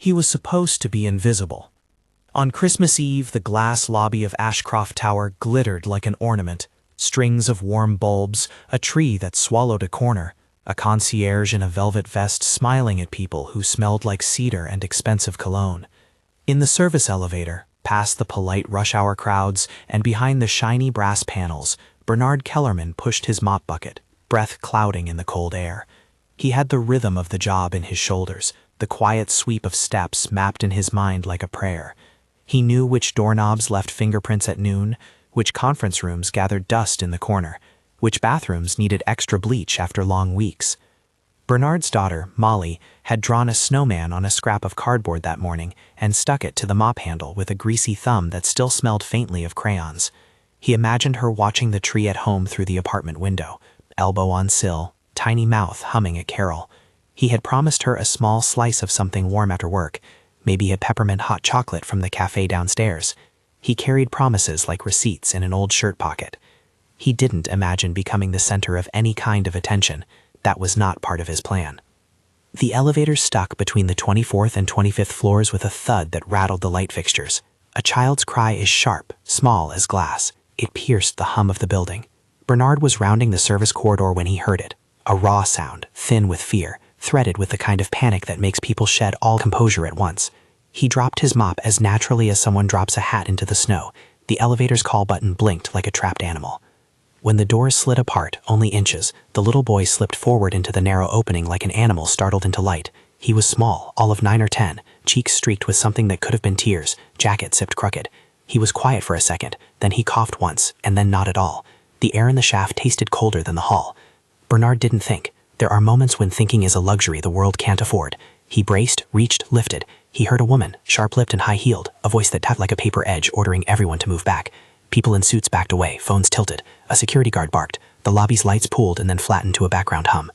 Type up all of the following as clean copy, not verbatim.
He was supposed to be invisible. On Christmas Eve, the glass lobby of Ashcroft Tower glittered like an ornament. Strings of warm bulbs, a tree that swallowed a corner, a concierge in a velvet vest smiling at people who smelled like cedar and expensive cologne. In the service elevator, past the polite rush-hour crowds and behind the shiny brass panels, Bernard Kellerman pushed his mop bucket, breath clouding in the cold air. He had the rhythm of the job in his shoulders, the quiet sweep of steps mapped in his mind like a prayer. He knew which doorknobs left fingerprints at noon, which conference rooms gathered dust in the corner, which bathrooms needed extra bleach after long weeks. Bernard's daughter, Molly, had drawn a snowman on a scrap of cardboard that morning and stuck it to the mop handle with a greasy thumb that still smelled faintly of crayons. He imagined her watching the tree at home through the apartment window, elbow on sill, tiny mouth humming a carol. He had promised her a small slice of something warm after work, maybe a peppermint hot chocolate from the cafe downstairs. He carried promises like receipts in an old shirt pocket. He didn't imagine becoming the center of any kind of attention. That was not part of his plan. The elevator stuck between the 24th and 25th floors with a thud that rattled the light fixtures. A child's cry is sharp, small as glass. It pierced the hum of the building. Bernard was rounding the service corridor when he heard it. A raw sound, thin with fear, threaded with the kind of panic that makes people shed all composure at once. He dropped his mop as naturally as someone drops a hat into the snow. The elevator's call button blinked like a trapped animal. When the doors slid apart, only inches, the little boy slipped forward into the narrow opening like an animal startled into light. He was small, all of 9 or 10, cheeks streaked with something that could have been tears, jacket zipped crooked. He was quiet for a second, then he coughed once, and then not at all. The air in the shaft tasted colder than the hall. Bernard didn't think. There are moments when thinking is a luxury the world can't afford. He braced, reached, lifted. He heard a woman, sharp-lipped and high-heeled, a voice that tapped like a paper edge, ordering everyone to move back. People in suits backed away, phones tilted. A security guard barked. The lobby's lights pooled and then flattened to a background hum.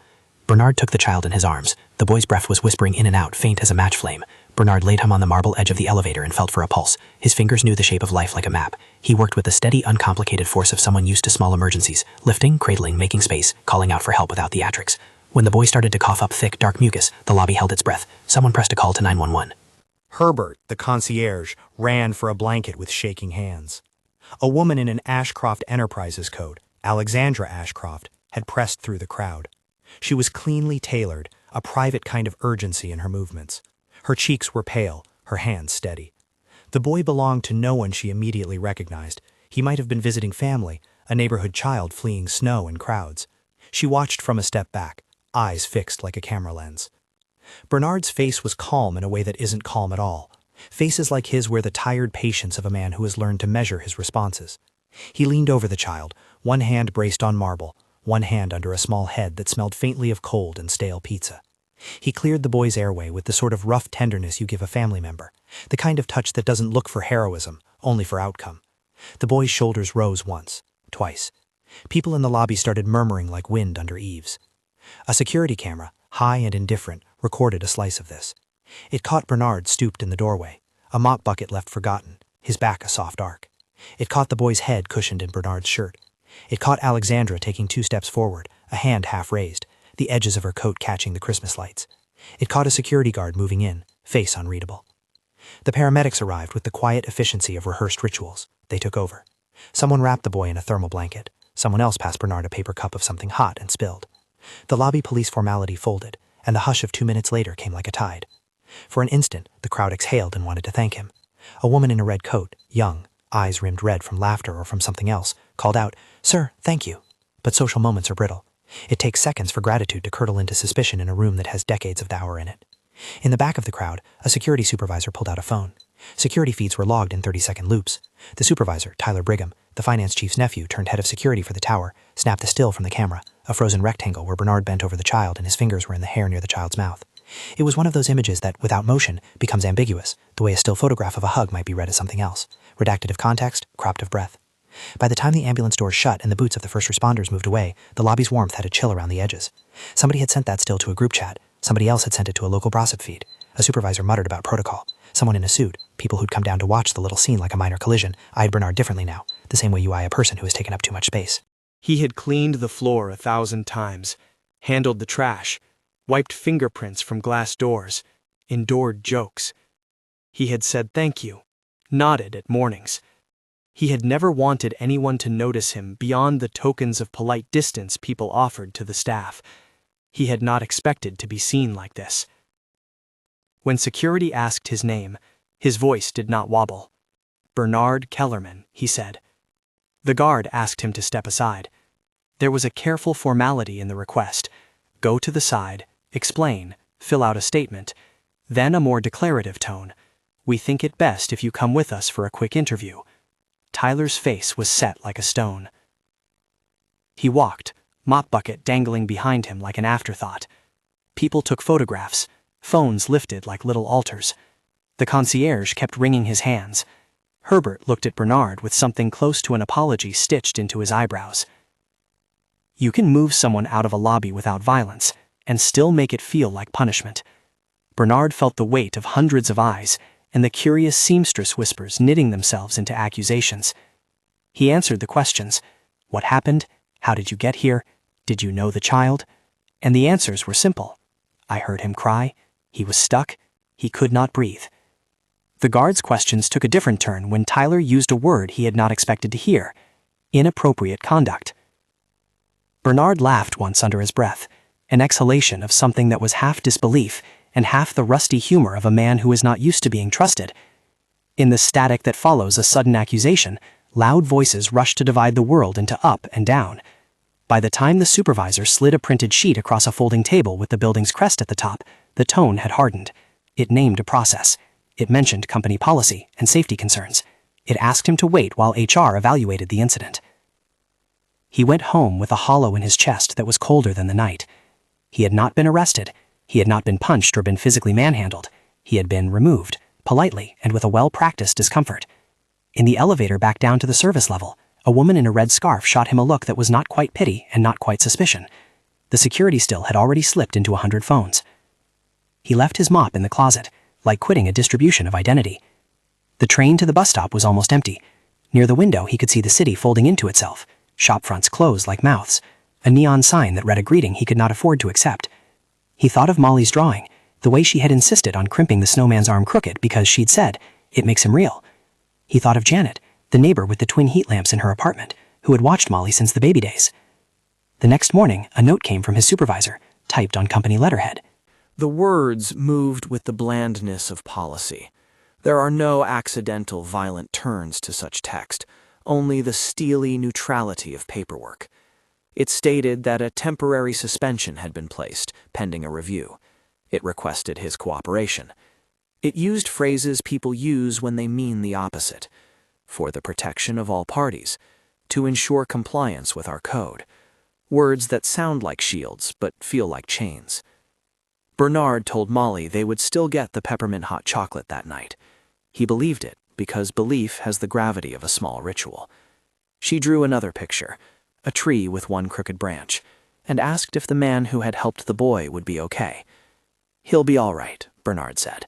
Bernard took the child in his arms. The boy's breath was whispering in and out, faint as a match flame. Bernard laid him on the marble edge of the elevator and felt for a pulse. His fingers knew the shape of life like a map. He worked with the steady, uncomplicated force of someone used to small emergencies, lifting, cradling, making space, calling out for help without theatrics. When the boy started to cough up thick, dark mucus, the lobby held its breath. Someone pressed a call to 911. Herbert, the concierge, ran for a blanket with shaking hands. A woman in an Ashcroft Enterprises coat, Alexandra Ashcroft, had pressed through the crowd. She was cleanly tailored, a private kind of urgency in her movements. Her cheeks were pale, her hands steady. The boy belonged to no one she immediately recognized. He might have been visiting family, a neighborhood child fleeing snow and crowds. She watched from a step back, eyes fixed like a camera lens. Bernard's face was calm in a way that isn't calm at all. Faces like his wear the tired patience of a man who has learned to measure his responses. He leaned over the child, one hand braced on marble, one hand under a small head that smelled faintly of cold and stale pizza. He cleared the boy's airway with the sort of rough tenderness you give a family member, the kind of touch that doesn't look for heroism, only for outcome. The boy's shoulders rose once, twice. People in the lobby started murmuring like wind under eaves. A security camera, high and indifferent, recorded a slice of this. It caught Bernard stooped in the doorway, a mop bucket left forgotten, his back a soft arc. It caught the boy's head cushioned in Bernard's shirt. It caught Alexandra taking 2 steps forward, a hand half raised, the edges of her coat catching the Christmas lights. It caught a security guard moving in, face unreadable. The paramedics arrived with the quiet efficiency of rehearsed rituals. They took over. Someone wrapped the boy in a thermal blanket. Someone else passed Bernard a paper cup of something hot and spilled. The lobby police formality folded, and the hush of 2 minutes later came like a tide. For an instant, the crowd exhaled and wanted to thank him. A woman in a red coat, young, eyes rimmed red from laughter or from something else, called out, "Sir, thank you." But social moments are brittle. It takes seconds for gratitude to curdle into suspicion in a room that has decades of dour in it. In the back of the crowd, a security supervisor pulled out a phone. Security feeds were logged in 30-second loops. The supervisor, Tyler Brigham, the finance chief's nephew turned head of security for the tower, snapped the still from the camera, a frozen rectangle where Bernard bent over the child and his fingers were in the hair near the child's mouth. It was one of those images that, without motion, becomes ambiguous, the way a still photograph of a hug might be read as something else. Redacted of context, cropped of breath. By the time the ambulance doors shut and the boots of the first responders moved away, the lobby's warmth had a chill around the edges. Somebody had sent that still to a group chat. Somebody else had sent it to a local gossip feed. A supervisor muttered about protocol. Someone in a suit, people who'd come down to watch the little scene like a minor collision, eyed Bernard differently now, the same way you eye a person who has taken up too much space. He had cleaned the floor 1,000 times, handled the trash, wiped fingerprints from glass doors, endured jokes, He had said thank you, nodded at mornings. He had never wanted anyone to notice him beyond the tokens of polite distance people offered to the staff. He had not expected to be seen like this. When security asked his name, his voice did not wobble. "Bernard Kellerman," he said. The guard asked him to step aside. There was a careful formality in the request. Go to the side, explain, fill out a statement. Then a more declarative tone. "We think it best if you come with us for a quick interview." Tyler's face was set like a stone. He walked, mop bucket dangling behind him like an afterthought. People took photographs, phones lifted like little altars. The concierge kept wringing his hands. Herbert looked at Bernard with something close to an apology stitched into his eyebrows. You can move someone out of a lobby without violence and still make it feel like punishment. Bernard felt the weight of hundreds of eyes and the curious seamstress whispers knitting themselves into accusations. He answered the questions. What happened? How did you get here? Did you know the child? And the answers were simple. I heard him cry. He was stuck. He could not breathe. The guard's questions took a different turn when Tyler used a word he had not expected to hear. Inappropriate conduct. Bernard laughed once under his breath, an exhalation of something that was half disbelief and half the rusty humor of a man who is not used to being trusted. In the static that follows a sudden accusation, loud voices rush to divide the world into up and down. By the time the supervisor slid a printed sheet across a folding table with the building's crest at the top, the tone had hardened. It named a process. It mentioned company policy and safety concerns. It asked him to wait while HR evaluated the incident. He went home with a hollow in his chest that was colder than the night. He had not been arrested. He had not been punched or been physically manhandled. He had been removed, politely and with a well-practiced discomfort. In the elevator back down to the service level, a woman in a red scarf shot him a look that was not quite pity and not quite suspicion. The security still had already slipped into 100 phones. He left his mop in the closet, like quitting a distribution of identity. The train to the bus stop was almost empty. Near the window he could see the city folding into itself, shop fronts closed like mouths, a neon sign that read a greeting he could not afford to accept. He thought of Molly's drawing, the way she had insisted on crimping the snowman's arm crooked because she'd said, it makes him real. He thought of Janet, the neighbor with the twin heat lamps in her apartment, who had watched Molly since the baby days. The next morning, a note came from his supervisor, typed on company letterhead. The words moved with the blandness of policy. There are no accidental violent turns to such text, only the steely neutrality of paperwork. It stated that a temporary suspension had been placed, pending a review. It requested his cooperation. It used phrases people use when they mean the opposite. For the protection of all parties, to ensure compliance with our code. Words that sound like shields, but feel like chains. Bernard told Molly they would still get the peppermint hot chocolate that night. He believed it, because belief has the gravity of a small ritual. She drew another picture, a tree with one crooked branch, and asked if the man who had helped the boy would be okay. He'll be all right, Bernard said.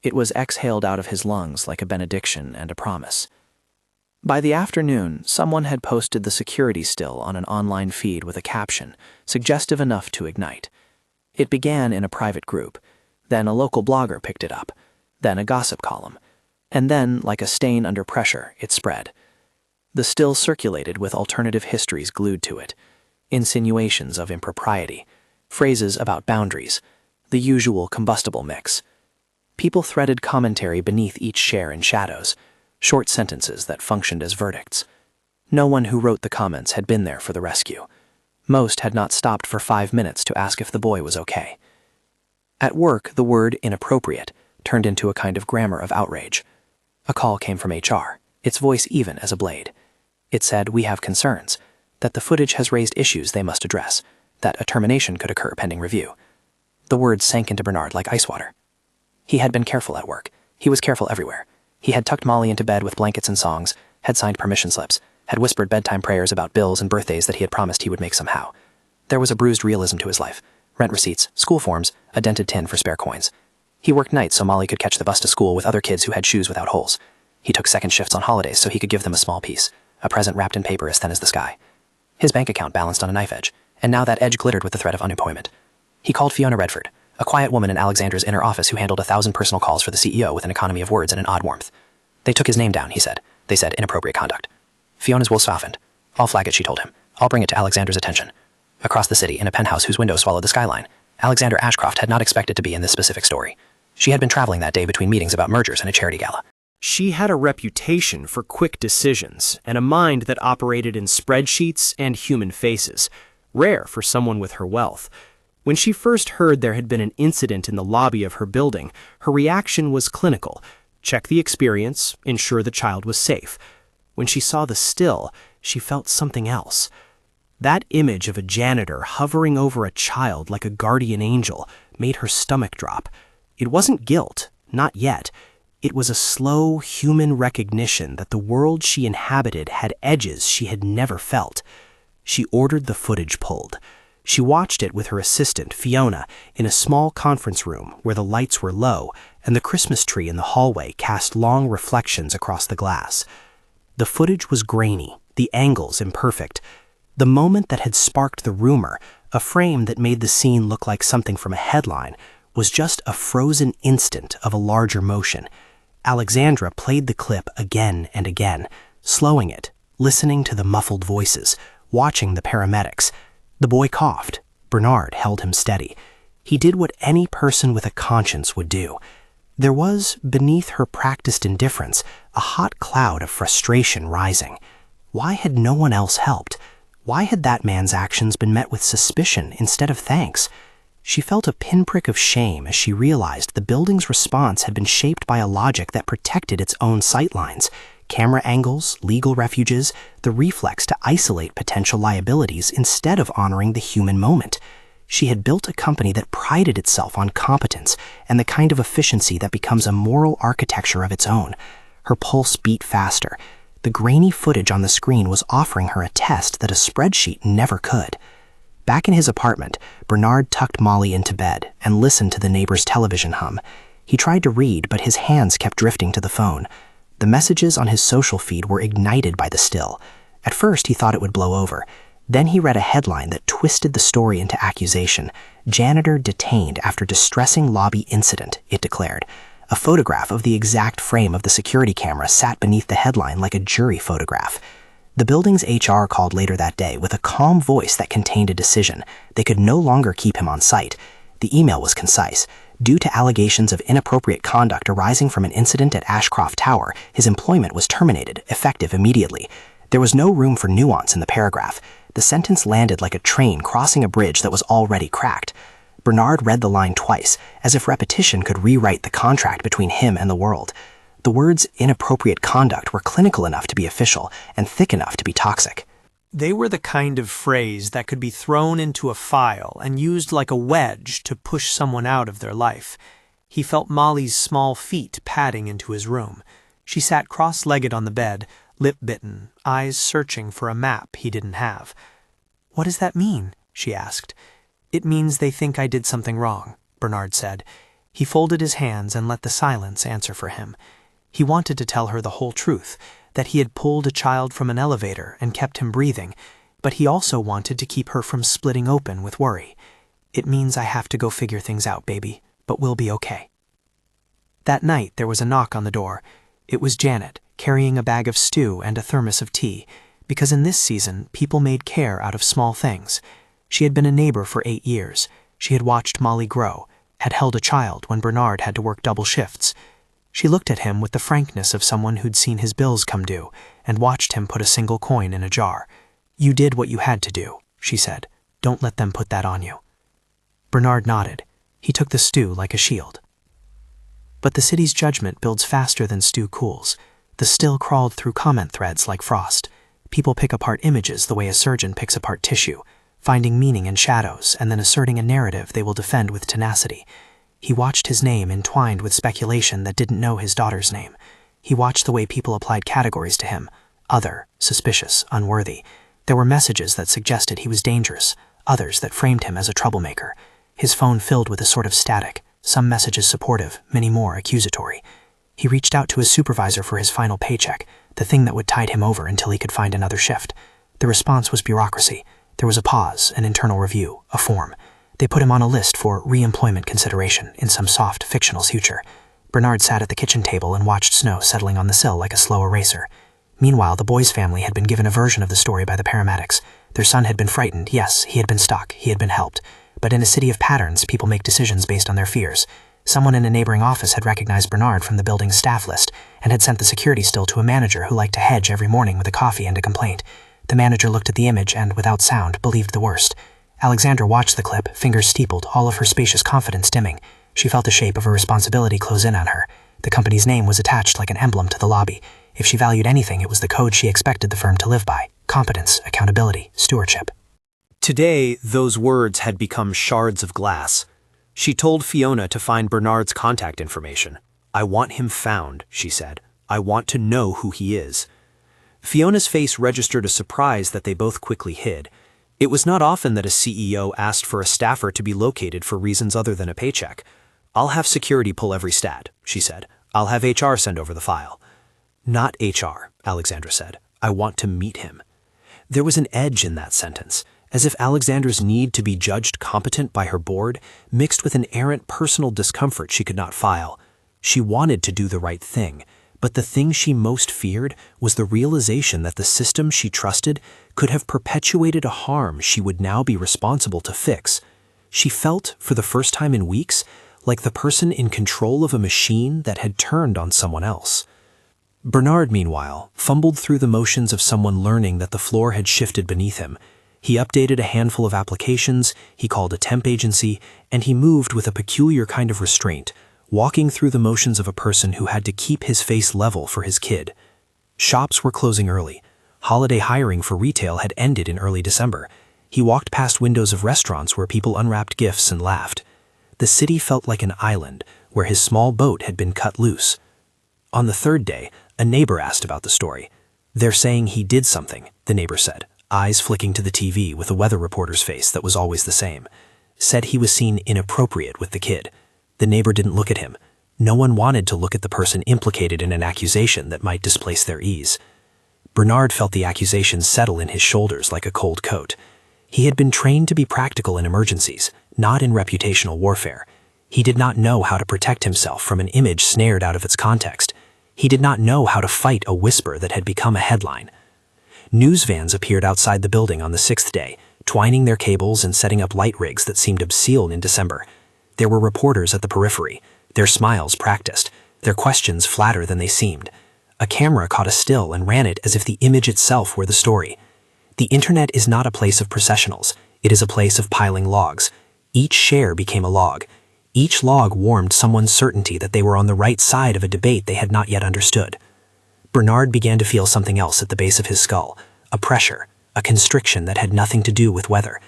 It was exhaled out of his lungs like a benediction and a promise. By the afternoon, someone had posted the security still on an online feed with a caption, suggestive enough to ignite. It began in a private group, then a local blogger picked it up, then a gossip column, and then, like a stain under pressure, it spread. The still circulated with alternative histories glued to it, insinuations of impropriety, phrases about boundaries, the usual combustible mix. People threaded commentary beneath each share in shadows, short sentences that functioned as verdicts. No one who wrote the comments had been there for the rescue. Most had not stopped for 5 minutes to ask if the boy was okay. At work, the word inappropriate turned into a kind of grammar of outrage. A call came from HR, its voice even as a blade. It said, "We have concerns, that the footage has raised issues they must address, that a termination could occur pending review." The words sank into Bernard like ice water. He had been careful at work. He was careful everywhere. He had tucked Molly into bed with blankets and songs, had signed permission slips, had whispered bedtime prayers about bills and birthdays that he had promised he would make somehow. There was a bruised realism to his life. Rent receipts, school forms, a dented tin for spare coins. He worked nights so Molly could catch the bus to school with other kids who had shoes without holes. He took second shifts on holidays so he could give them a small piece, a present wrapped in paper as thin as the sky. His bank account balanced on a knife edge, and now that edge glittered with the threat of unemployment. He called Fiona Redford, a quiet woman in Alexandra's inner office who handled 1,000 personal calls for the CEO with an economy of words and an odd warmth. They took his name down, he said. They said inappropriate conduct. Fiona's will softened. I'll flag it, she told him. I'll bring it to Alexandra's attention. Across the city, in a penthouse whose windows swallowed the skyline, Alexandra Ashcroft had not expected to be in this specific story. She had been traveling that day between meetings about mergers and a charity gala. She had a reputation for quick decisions and a mind that operated in spreadsheets and human faces, rare for someone with her wealth. When she first heard there had been an incident in the lobby of her building, her reaction was clinical. Check the experience, ensure the child was safe. When she saw the still, she felt something else. That image of a janitor hovering over a child like a guardian angel made her stomach drop. It wasn't guilt, not yet. It was a slow, human recognition that the world she inhabited had edges she had never felt. She ordered the footage pulled. She watched it with her assistant, Fiona, in a small conference room where the lights were low and the Christmas tree in the hallway cast long reflections across the glass. The footage was grainy, the angles imperfect. The moment that had sparked the rumor, a frame that made the scene look like something from a headline, was just a frozen instant of a larger motion. Alexandra played the clip again and again, slowing it, listening to the muffled voices, watching the paramedics. The boy coughed. Bernard held him steady. He did what any person with a conscience would do. There was, beneath her practiced indifference, a hot cloud of frustration rising. Why had no one else helped? Why had that man's actions been met with suspicion instead of thanks? She felt a pinprick of shame as she realized the building's response had been shaped by a logic that protected its own sightlines. Camera angles, legal refuges, the reflex to isolate potential liabilities instead of honoring the human moment. She had built a company that prided itself on competence and the kind of efficiency that becomes a moral architecture of its own. Her pulse beat faster. The grainy footage on the screen was offering her a test that a spreadsheet never could. Back in his apartment, Bernard tucked Molly into bed and listened to the neighbor's television hum. He tried to read, but his hands kept drifting to the phone. The messages on his social feed were ignited by the still. At first, he thought it would blow over. Then he read a headline that twisted the story into accusation. Janitor detained after distressing lobby incident, it declared. A photograph of the exact frame of the security camera sat beneath the headline like a jury photograph. The building's HR called later that day with a calm voice that contained a decision. They could no longer keep him on site. The email was concise. Due to allegations of inappropriate conduct arising from an incident at Ashcroft Tower, his employment was terminated, effective immediately. There was no room for nuance in the paragraph. The sentence landed like a train crossing a bridge that was already cracked. Bernard read the line twice, as if repetition could rewrite the contract between him and the world. The words inappropriate conduct were clinical enough to be official and thick enough to be toxic. They were the kind of phrase that could be thrown into a file and used like a wedge to push someone out of their life. He felt Molly's small feet padding into his room. She sat cross-legged on the bed, lip-bitten, eyes searching for a map he didn't have. "What does that mean?" she asked. "It means they think I did something wrong," Bernard said. He folded his hands and let the silence answer for him. He wanted to tell her the whole truth, that he had pulled a child from an elevator and kept him breathing, but he also wanted to keep her from splitting open with worry. "It means I have to go figure things out, baby, but we'll be okay." That night there was a knock on the door. It was Janet, carrying a bag of stew and a thermos of tea, because in this season people made care out of small things. She had been a neighbor for 8 years. She had watched Molly grow, had held a child when Bernard had to work double shifts. She looked at him with the frankness of someone who'd seen his bills come due and watched him put a single coin in a jar. "You did what you had to do," she said. "Don't let them put that on you." Bernard nodded. He took the stew like a shield. But the city's judgment builds faster than stew cools. The still crawled through comment threads like frost. People pick apart images the way a surgeon picks apart tissue, finding meaning in shadows and then asserting a narrative they will defend with tenacity. He watched his name entwined with speculation that didn't know his daughter's name. He watched the way people applied categories to him: other, suspicious, unworthy. There were messages that suggested he was dangerous, others that framed him as a troublemaker. His phone filled with a sort of static, some messages supportive, many more accusatory. He reached out to his supervisor for his final paycheck, the thing that would tide him over until he could find another shift. The response was bureaucracy. There was a pause, an internal review, a form. They put him on a list for re-employment consideration in some soft, fictional future. Bernard sat at the kitchen table and watched snow settling on the sill like a slow eraser. Meanwhile, the boy's family had been given a version of the story by the paramedics. Their son had been frightened. Yes, he had been stuck. He had been helped. But in a city of patterns, people make decisions based on their fears. Someone in a neighboring office had recognized Bernard from the building's staff list and had sent the security still to a manager who liked to hedge every morning with a coffee and a complaint. The manager looked at the image and, without sound, believed the worst. Alexandra watched the clip, fingers steepled, all of her spacious confidence dimming. She felt the shape of a responsibility close in on her. The company's name was attached like an emblem to the lobby. If she valued anything, it was the code she expected the firm to live by: competence, accountability, stewardship. Today, those words had become shards of glass. She told Fiona to find Bernard's contact information. "I want him found," she said. "I want to know who he is." Fiona's face registered a surprise that they both quickly hid. It was not often that a CEO asked for a staffer to be located for reasons other than a paycheck. "I'll have security pull every stat," she said. "I'll have HR send over the file." "Not HR," Alexandra said. "I want to meet him." There was an edge in that sentence, as if Alexandra's need to be judged competent by her board mixed with an errant personal discomfort she could not file. She wanted to do the right thing, but the thing she most feared was the realization that the system she trusted could have perpetuated a harm she would now be responsible to fix. She felt, for the first time in weeks, like the person in control of a machine that had turned on someone else. Bernard, meanwhile, fumbled through the motions of someone learning that the floor had shifted beneath him. He updated a handful of applications, he called a temp agency, and he moved with a peculiar kind of restraint, walking through the motions of a person who had to keep his face level for his kid. Shops were closing early. Holiday hiring for retail had ended in early December. He walked past windows of restaurants where people unwrapped gifts and laughed. The city felt like an island where his small boat had been cut loose. On the third day, a neighbor asked about the story. "They're saying he did something," the neighbor said, eyes flicking to the TV with a weather reporter's face that was always the same. "Said he was seen inappropriate with the kid." The neighbor didn't look at him. No one wanted to look at the person implicated in an accusation that might displace their ease. Bernard felt the accusation settle in his shoulders like a cold coat. He had been trained to be practical in emergencies, not in reputational warfare. He did not know how to protect himself from an image snared out of its context. He did not know how to fight a whisper that had become a headline. News vans appeared outside the building on the sixth day, twining their cables and setting up light rigs that seemed obscene in December. There were reporters at the periphery, their smiles practiced, their questions flatter than they seemed. A camera caught a still and ran it as if the image itself were the story. The internet is not a place of processionals, it is a place of piling logs. Each share became a log. Each log warmed someone's certainty that they were on the right side of a debate they had not yet understood. Bernard began to feel something else at the base of his skull, a pressure, a constriction that had nothing to do with weather.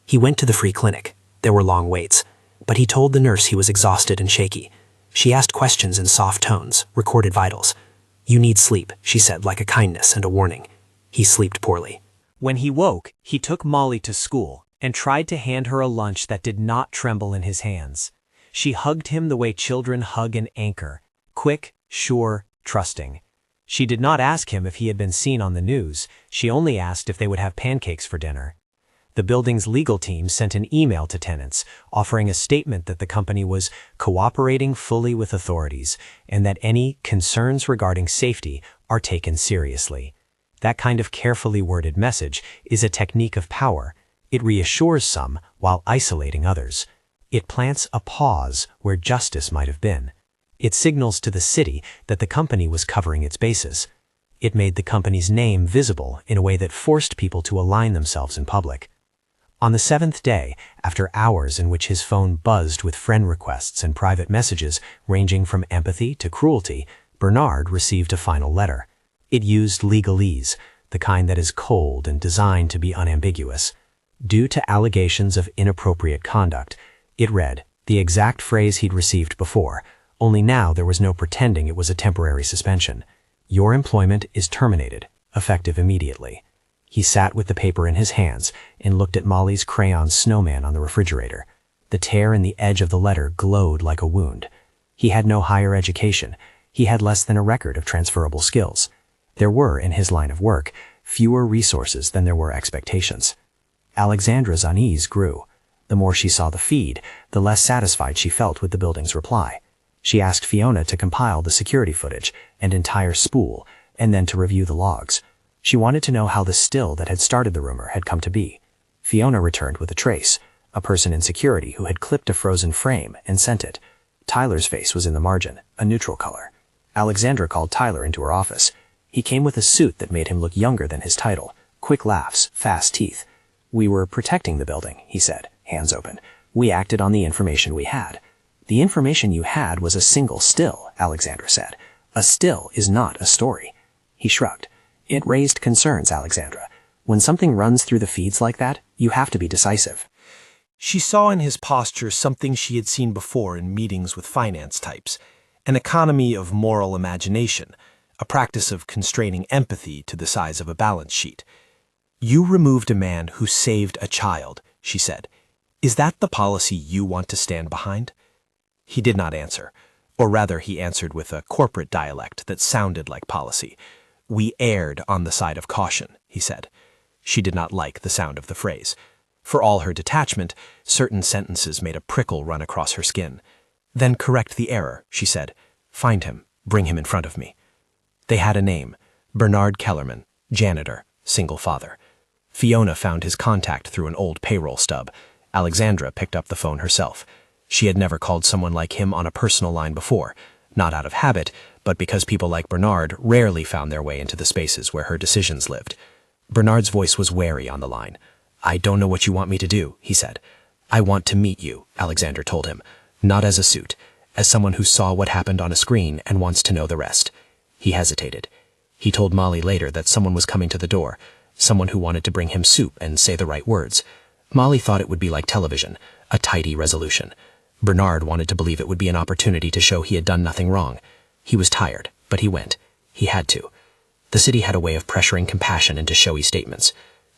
He went to the free clinic. There were long waits. But he told the nurse he was exhausted and shaky. She asked questions in soft tones, recorded vitals. "You need sleep," she said, like a kindness and a warning. He slept poorly. When he woke, he took Molly to school and tried to hand her a lunch that did not tremble in his hands. She hugged him the way children hug an anchor, quick, sure, trusting. She did not ask him if he had been seen on the news, she only asked if they would have pancakes for dinner. The building's legal team sent an email to tenants, offering a statement that the company was cooperating fully with authorities and that any concerns regarding safety are taken seriously. That kind of carefully worded message is a technique of power. It reassures some while isolating others. It plants a pause where justice might have been. It signals to the city that the company was covering its bases. It made the company's name visible in a way that forced people to align themselves in public. On the seventh day, after hours in which his phone buzzed with friend requests and private messages ranging from empathy to cruelty, Bernard received a final letter. It used legalese, the kind that is cold and designed to be unambiguous. Due to allegations of inappropriate conduct, it read the exact phrase he'd received before, only now there was no pretending it was a temporary suspension. Your employment is terminated, effective immediately. He sat with the paper in his hands and looked at Molly's crayon snowman on the refrigerator. The tear in the edge of the letter glowed like a wound. He had no higher education. He had less than a record of transferable skills. There were, in his line of work, fewer resources than there were expectations. Alexandra's unease grew. The more she saw the feed, the less satisfied she felt with the building's reply. She asked Fiona to compile the security footage, an entire spool, and then to review the logs. She wanted to know how the still that had started the rumor had come to be. Fiona returned with a trace, a person in security who had clipped a frozen frame and sent it. Tyler's face was in the margin, a neutral color. Alexandra called Tyler into her office. He came with a suit that made him look younger than his title. Quick laughs, fast teeth. "We were protecting the building," he said, hands open. "We acted on the information we had." "The information you had was a single still," Alexandra said. "A still is not a story." He shrugged. "It raised concerns, Alexandra. When something runs through the feeds like that, you have to be decisive." She saw in his posture something she had seen before in meetings with finance types, an economy of moral imagination, a practice of constraining empathy to the size of a balance sheet. "You removed a man who saved a child," she said. "Is that the policy you want to stand behind?" He did not answer, or rather he answered with a corporate dialect that sounded like policy. "We erred on the side of caution," he said. She did not like the sound of the phrase. For all her detachment, certain sentences made a prickle run across her skin. "Then correct the error," she said. "Find him. Bring him in front of me." They had a name: Bernard Kellerman, janitor, single father. Fiona found his contact through an old payroll stub. Alexandra picked up the phone herself. She had never called someone like him on a personal line before, not out of habit, but because people like Bernard rarely found their way into the spaces where her decisions lived. Bernard's voice was wary on the line. "I don't know what you want me to do," he said. "I want to meet you," Alexandra told him, "not as a suit, as someone who saw what happened on a screen and wants to know the rest." He hesitated. He told Molly later that someone was coming to the door, someone who wanted to bring him soup and say the right words. Molly thought it would be like television, a tidy resolution. Bernard wanted to believe it would be an opportunity to show he had done nothing wrong. He was tired, but he went. He had to. The city had a way of pressuring compassion into showy statements.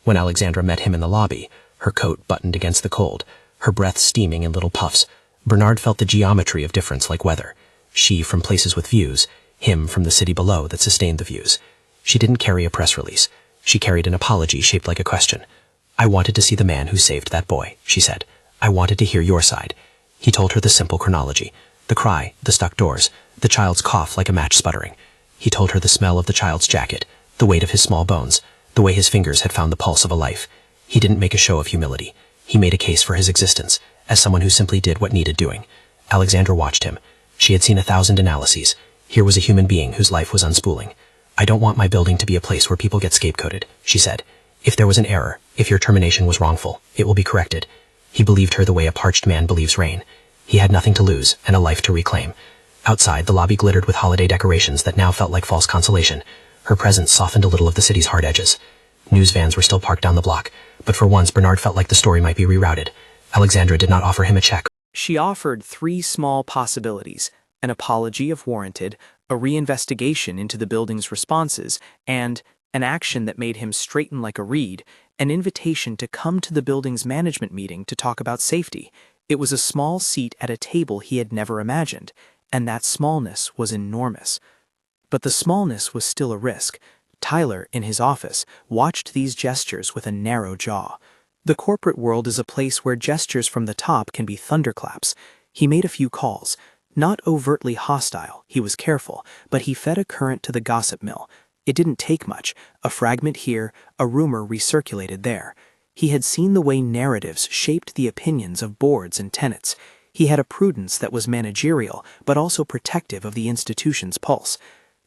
When Alexandra met him in the lobby, her coat buttoned against the cold, her breath steaming in little puffs, Bernard felt the geometry of difference like weather. She from places with views, him from the city below that sustained the views. She didn't carry a press release. She carried an apology shaped like a question. "I wanted to see the man who saved that boy," she said. "I wanted to hear your side." He told her the simple chronology: the cry, the stuck doors, the child's cough like a match sputtering. He told her the smell of the child's jacket, the weight of his small bones, the way his fingers had found the pulse of a life. He didn't make a show of humility. He made a case for his existence, as someone who simply did what needed doing. Alexandra watched him. She had seen 1,000 analyses. Here was a human being whose life was unspooling. "I don't want my building to be a place where people get scapegoated," she said. "If there was an error, if your termination was wrongful, it will be corrected." He believed her the way a parched man believes rain. He had nothing to lose and a life to reclaim. Outside, the lobby glittered with holiday decorations that now felt like false consolation. Her presence softened a little of the city's hard edges. News vans were still parked down the block, but for once Bernard felt like the story might be rerouted. Alexandra did not offer him a check. She offered 3 small possibilities: an apology if warranted, a reinvestigation into the building's responses, and an action that made him straighten like a reed, an invitation to come to the building's management meeting to talk about safety. It was a small seat at a table he had never imagined, and that smallness was enormous. But the smallness was still a risk. Tyler, in his office, watched these gestures with a narrow jaw. The corporate world is a place where gestures from the top can be thunderclaps. He made a few calls. Not overtly hostile, he was careful, but he fed a current to the gossip mill. It didn't take much. A fragment here, a rumor recirculated there. He had seen the way narratives shaped the opinions of boards and tenants. He had a prudence that was managerial, but also protective of the institution's pulse.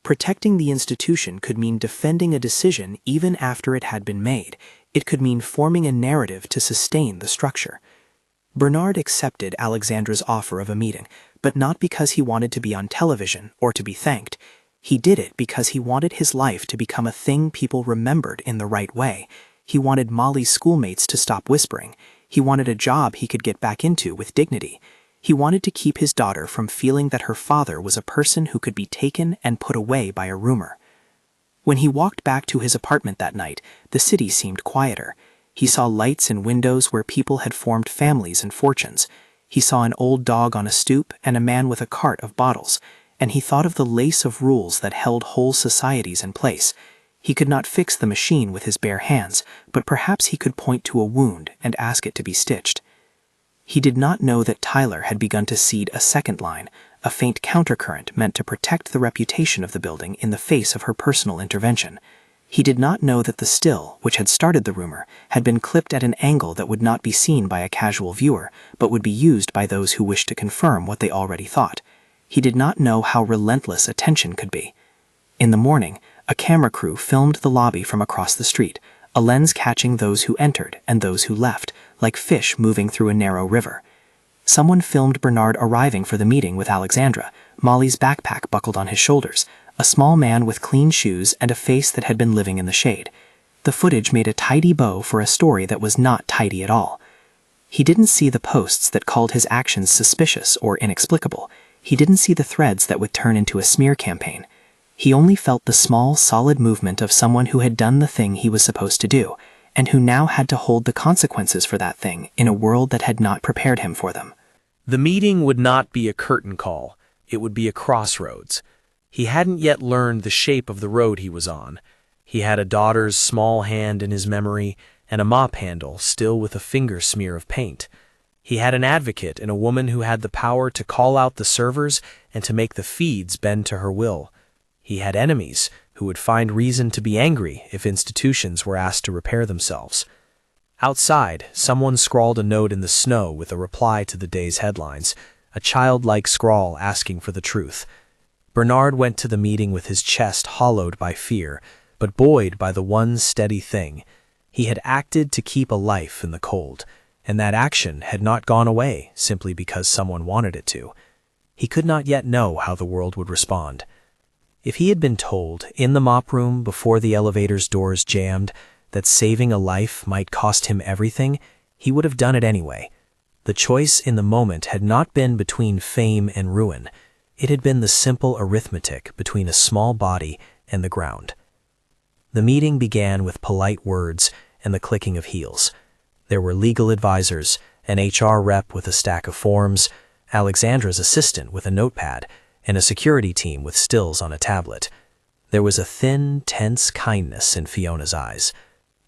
Protecting the institution could mean defending a decision even after it had been made. It could mean forming a narrative to sustain the structure. Bernard accepted Alexandra's offer of a meeting, but not because he wanted to be on television or to be thanked. He did it because he wanted his life to become a thing people remembered in the right way. He wanted Molly's schoolmates to stop whispering. He wanted a job he could get back into with dignity. He wanted to keep his daughter from feeling that her father was a person who could be taken and put away by a rumor. When he walked back to his apartment that night, the city seemed quieter. He saw lights in windows where people had formed families and fortunes. He saw an old dog on a stoop and a man with a cart of bottles, and he thought of the lace of rules that held whole societies in place. He could not fix the machine with his bare hands, but perhaps he could point to a wound and ask it to be stitched. He did not know that Tyler had begun to seed a second line, a faint countercurrent meant to protect the reputation of the building in the face of her personal intervention. He did not know that the still, which had started the rumor, had been clipped at an angle that would not be seen by a casual viewer, but would be used by those who wished to confirm what they already thought. He did not know how relentless attention could be. In the morning, a camera crew filmed the lobby from across the street, a lens catching those who entered and those who left, like fish moving through a narrow river. Someone filmed Bernard arriving for the meeting with Alexandra, Molly's backpack buckled on his shoulders, a small man with clean shoes and a face that had been living in the shade. The footage made a tidy bow for a story that was not tidy at all. He didn't see the posts that called his actions suspicious or inexplicable. He didn't see the threads that would turn into a smear campaign. He only felt the small, solid movement of someone who had done the thing he was supposed to do, and who now had to hold the consequences for that thing in a world that had not prepared him for them. The meeting would not be a curtain call. It would be a crossroads. He hadn't yet learned the shape of the road he was on. He had a daughter's small hand in his memory and a mop handle still with a finger smear of paint. He had an advocate in a woman who had the power to call out the servers and to make the feeds bend to her will. He had enemies who would find reason to be angry if institutions were asked to repair themselves. Outside, someone scrawled a note in the snow with a reply to the day's headlines, a childlike scrawl asking for the truth. Bernard went to the meeting with his chest hollowed by fear, but buoyed by the one steady thing. He had acted to keep a life in the cold, and that action had not gone away simply because someone wanted it to. He could not yet know how the world would respond. If he had been told, in the mop room before the elevator's doors jammed, that saving a life might cost him everything, he would have done it anyway. The choice in the moment had not been between fame and ruin. It had been the simple arithmetic between a small body and the ground. The meeting began with polite words and the clicking of heels. There were legal advisors, an HR rep with a stack of forms, Alexandra's assistant with a notepad, and a security team with stills on a tablet. There was a thin, tense kindness in Fiona's eyes.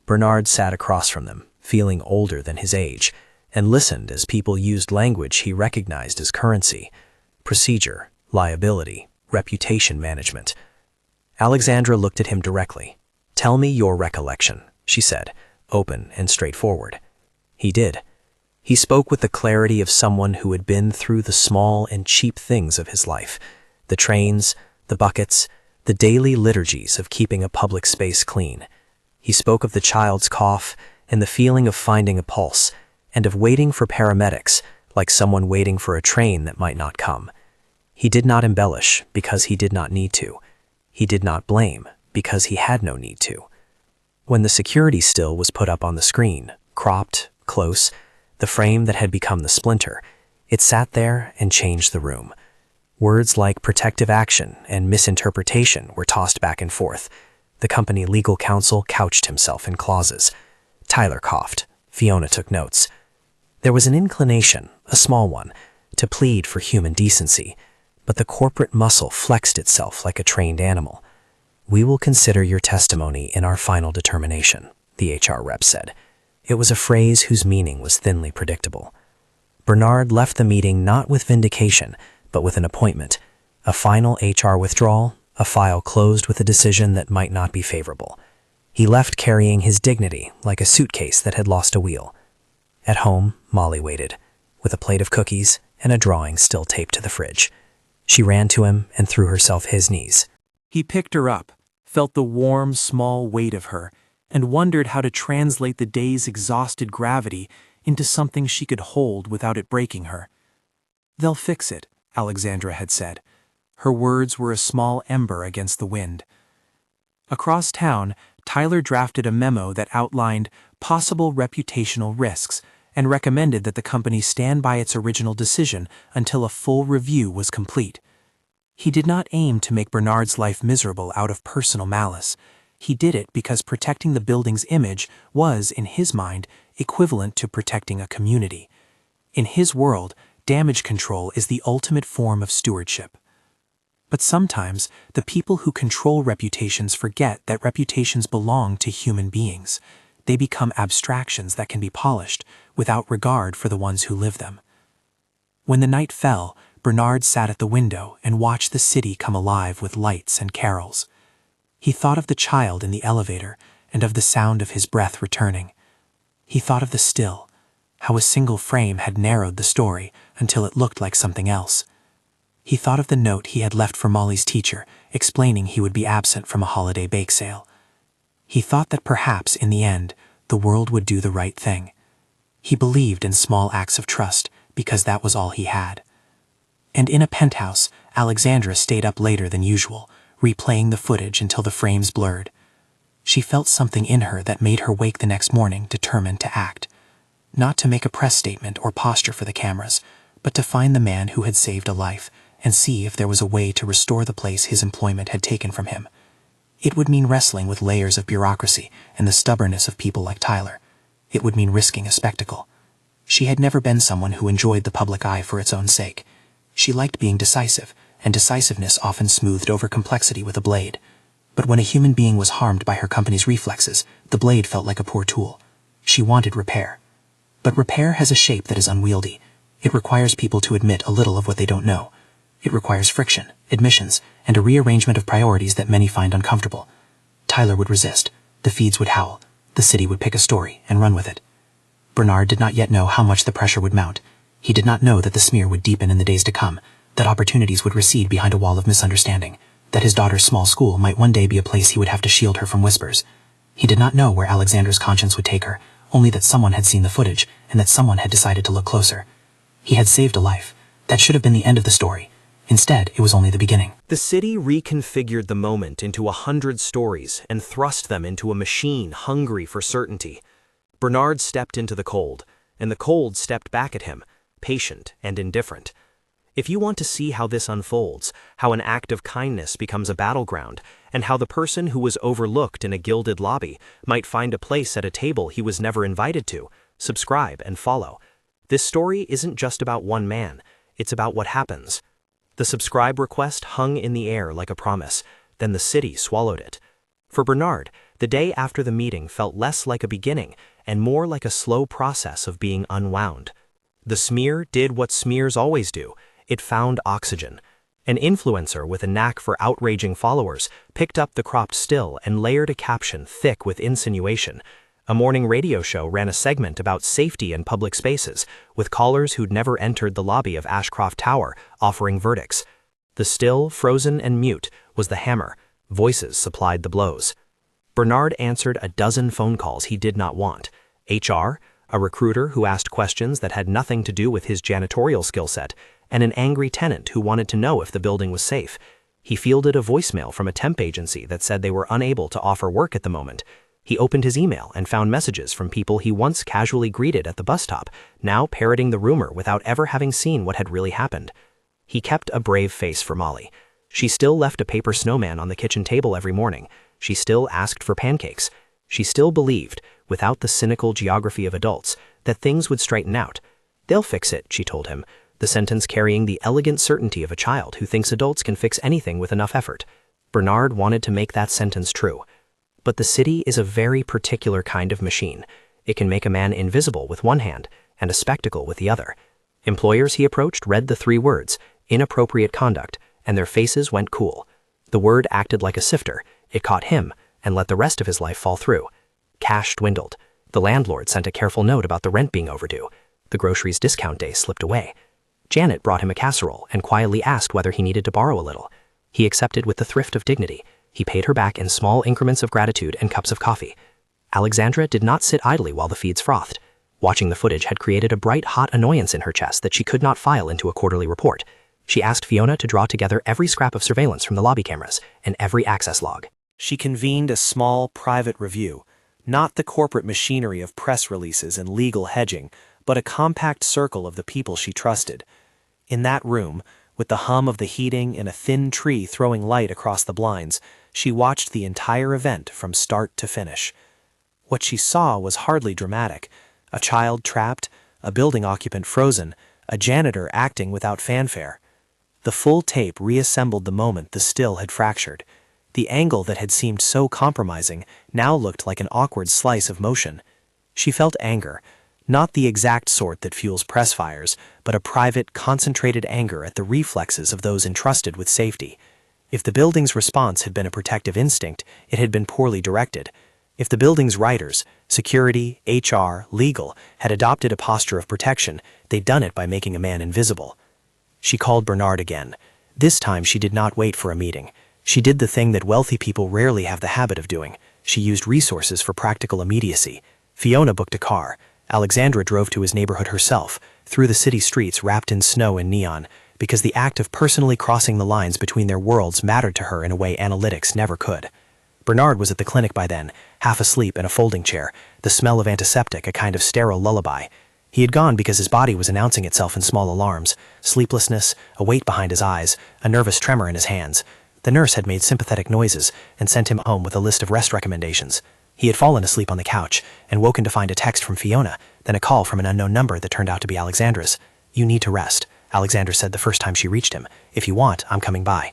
Bernard sat across from them, feeling older than his age, and listened as people used language he recognized as currency: procedure, liability, reputation management. Alexandra looked at him directly. "Tell me your recollection," she said, open and straightforward. He did. He spoke with the clarity of someone who had been through the small and cheap things of his life, the trains, the buckets, the daily liturgies of keeping a public space clean. He spoke of the child's cough and the feeling of finding a pulse, and of waiting for paramedics, like someone waiting for a train that might not come. He did not embellish because he did not need to. He did not blame because he had no need to. When the security still was put up on the screen, cropped, close, the frame that had become the splinter, it sat there and changed the room. Words like protective action and misinterpretation were tossed back and forth. The company legal counsel couched himself in clauses. Tyler coughed. Fiona took notes. There was an inclination, a small one, to plead for human decency, but the corporate muscle flexed itself like a trained animal. "We will consider your testimony in our final determination," the HR rep said. It was a phrase whose meaning was thinly predictable. Bernard left the meeting not with vindication, but with an appointment, a final HR withdrawal, a file closed with a decision that might not be favorable. He left carrying his dignity like a suitcase that had lost a wheel. At home, Molly waited, with a plate of cookies and a drawing still taped to the fridge. She ran to him and threw herself at his knees. He picked her up, felt the warm, small weight of her, and wondered how to translate the day's exhausted gravity into something she could hold without it breaking her. "They'll fix it," Alexandra had said. Her words were a small ember against the wind. Across town, Tyler drafted a memo that outlined possible reputational risks and recommended that the company stand by its original decision until a full review was complete. He did not aim to make Bernard's life miserable out of personal malice. He did it because protecting the building's image was, in his mind, equivalent to protecting a community. In his world, damage control is the ultimate form of stewardship. But sometimes, the people who control reputations forget that reputations belong to human beings. They become abstractions that can be polished, without regard for the ones who live them. When the night fell, Bernard sat at the window and watched the city come alive with lights and carols. He thought of the child in the elevator and of the sound of his breath returning. He thought of the still, how a single frame had narrowed the story until it looked like something else. He thought of the note he had left for Molly's teacher, explaining he would be absent from a holiday bake sale. He thought that perhaps, in the end, the world would do the right thing. He believed in small acts of trust because that was all he had. And in a penthouse, Alexandra stayed up later than usual, replaying the footage until the frames blurred. She felt something in her that made her wake the next morning determined to act. Not to make a press statement or posture for the cameras, but to find the man who had saved a life and see if there was a way to restore the place his employment had taken from him. It would mean wrestling with layers of bureaucracy and the stubbornness of people like Tyler. It would mean risking a spectacle. She had never been someone who enjoyed the public eye for its own sake. She liked being decisive, and decisiveness often smoothed over complexity with a blade. But when a human being was harmed by her company's reflexes, the blade felt like a poor tool. She wanted repair. But repair has a shape that is unwieldy. It requires people to admit a little of what they don't know. It requires friction, admissions, and a rearrangement of priorities that many find uncomfortable. Tyler would resist. The feeds would howl. The city would pick a story and run with it. Bernard did not yet know how much the pressure would mount. He did not know that the smear would deepen in the days to come, that opportunities would recede behind a wall of misunderstanding, that his daughter's small school might one day be a place he would have to shield her from whispers. He did not know where Alexandra's conscience would take her, only that someone had seen the footage and that someone had decided to look closer. He had saved a life. That should have been the end of the story. Instead, it was only the beginning. The city reconfigured the moment into 100 stories and thrust them into a machine hungry for certainty. Bernard stepped into the cold, and the cold stepped back at him, patient and indifferent. If you want to see how this unfolds, how an act of kindness becomes a battleground, and how the person who was overlooked in a gilded lobby might find a place at a table he was never invited to, subscribe and follow. This story isn't just about one man, it's about what happens. The subscribe request hung in the air like a promise, then the city swallowed it. For Bernard, the day after the meeting felt less like a beginning and more like a slow process of being unwound. The smear did what smears always do. It found oxygen. An influencer with a knack for outraging followers picked up the cropped still and layered a caption thick with insinuation. A morning radio show ran a segment about safety in public spaces, with callers who'd never entered the lobby of Ashcroft Tower offering verdicts. The still, frozen and mute, was the hammer. Voices supplied the blows. Bernard answered a dozen phone calls he did not want. HR, a recruiter who asked questions that had nothing to do with his janitorial skill set, and an angry tenant who wanted to know if the building was safe. He fielded a voicemail from a temp agency that said they were unable to offer work at the moment. He opened his email and found messages from people he once casually greeted at the bus stop, now parroting the rumor without ever having seen what had really happened. He kept a brave face for Molly. She still left a paper snowman on the kitchen table every morning. She still asked for pancakes. She still believed, without the cynical geography of adults, that things would straighten out. They'll fix it, she told him, the sentence carrying the elegant certainty of a child who thinks adults can fix anything with enough effort. Bernard wanted to make that sentence true. But the city is a very particular kind of machine. It can make a man invisible with one hand and a spectacle with the other. Employers he approached read the 3 words, inappropriate conduct, and their faces went cool. The word acted like a sifter. It caught him and let the rest of his life fall through. Cash dwindled. The landlord sent a careful note about the rent being overdue. The groceries discount day slipped away. Janet brought him a casserole and quietly asked whether he needed to borrow a little. He accepted with the thrift of dignity. He paid her back in small increments of gratitude and cups of coffee. Alexandra did not sit idly while the feeds frothed. Watching the footage had created a bright, hot annoyance in her chest that she could not file into a quarterly report. She asked Fiona to draw together every scrap of surveillance from the lobby cameras and every access log. She convened a small, private review, not the corporate machinery of press releases and legal hedging, but a compact circle of the people she trusted. In that room, with the hum of the heating and a thin tree throwing light across the blinds, she watched the entire event from start to finish. What she saw was hardly dramatic. A child trapped, a building occupant frozen, a janitor acting without fanfare. The full tape reassembled the moment the still had fractured. The angle that had seemed so compromising now looked like an awkward slice of motion. She felt anger, Not the exact sort that fuels press fires, but a private, concentrated anger at the reflexes of those entrusted with safety. If the building's response had been a protective instinct, it had been poorly directed. If the building's writers, security, HR, legal, had adopted a posture of protection, they'd done it by making a man invisible. She called Bernard again. This time she did not wait for a meeting. She did the thing that wealthy people rarely have the habit of doing. She used resources for practical immediacy. Fiona booked a car. Alexandra drove to his neighborhood herself, through the city streets wrapped in snow and neon, because the act of personally crossing the lines between their worlds mattered to her in a way analytics never could. Bernard was at the clinic by then, half asleep in a folding chair, the smell of antiseptic a kind of sterile lullaby. He had gone because his body was announcing itself in small alarms, sleeplessness, a weight behind his eyes, a nervous tremor in his hands. The nurse had made sympathetic noises and sent him home with a list of rest recommendations. He had fallen asleep on the couch and woken to find a text from Fiona, then a call from an unknown number that turned out to be Alexandra's. "You need to rest," Alexandra said the first time she reached him. "If you want, I'm coming by."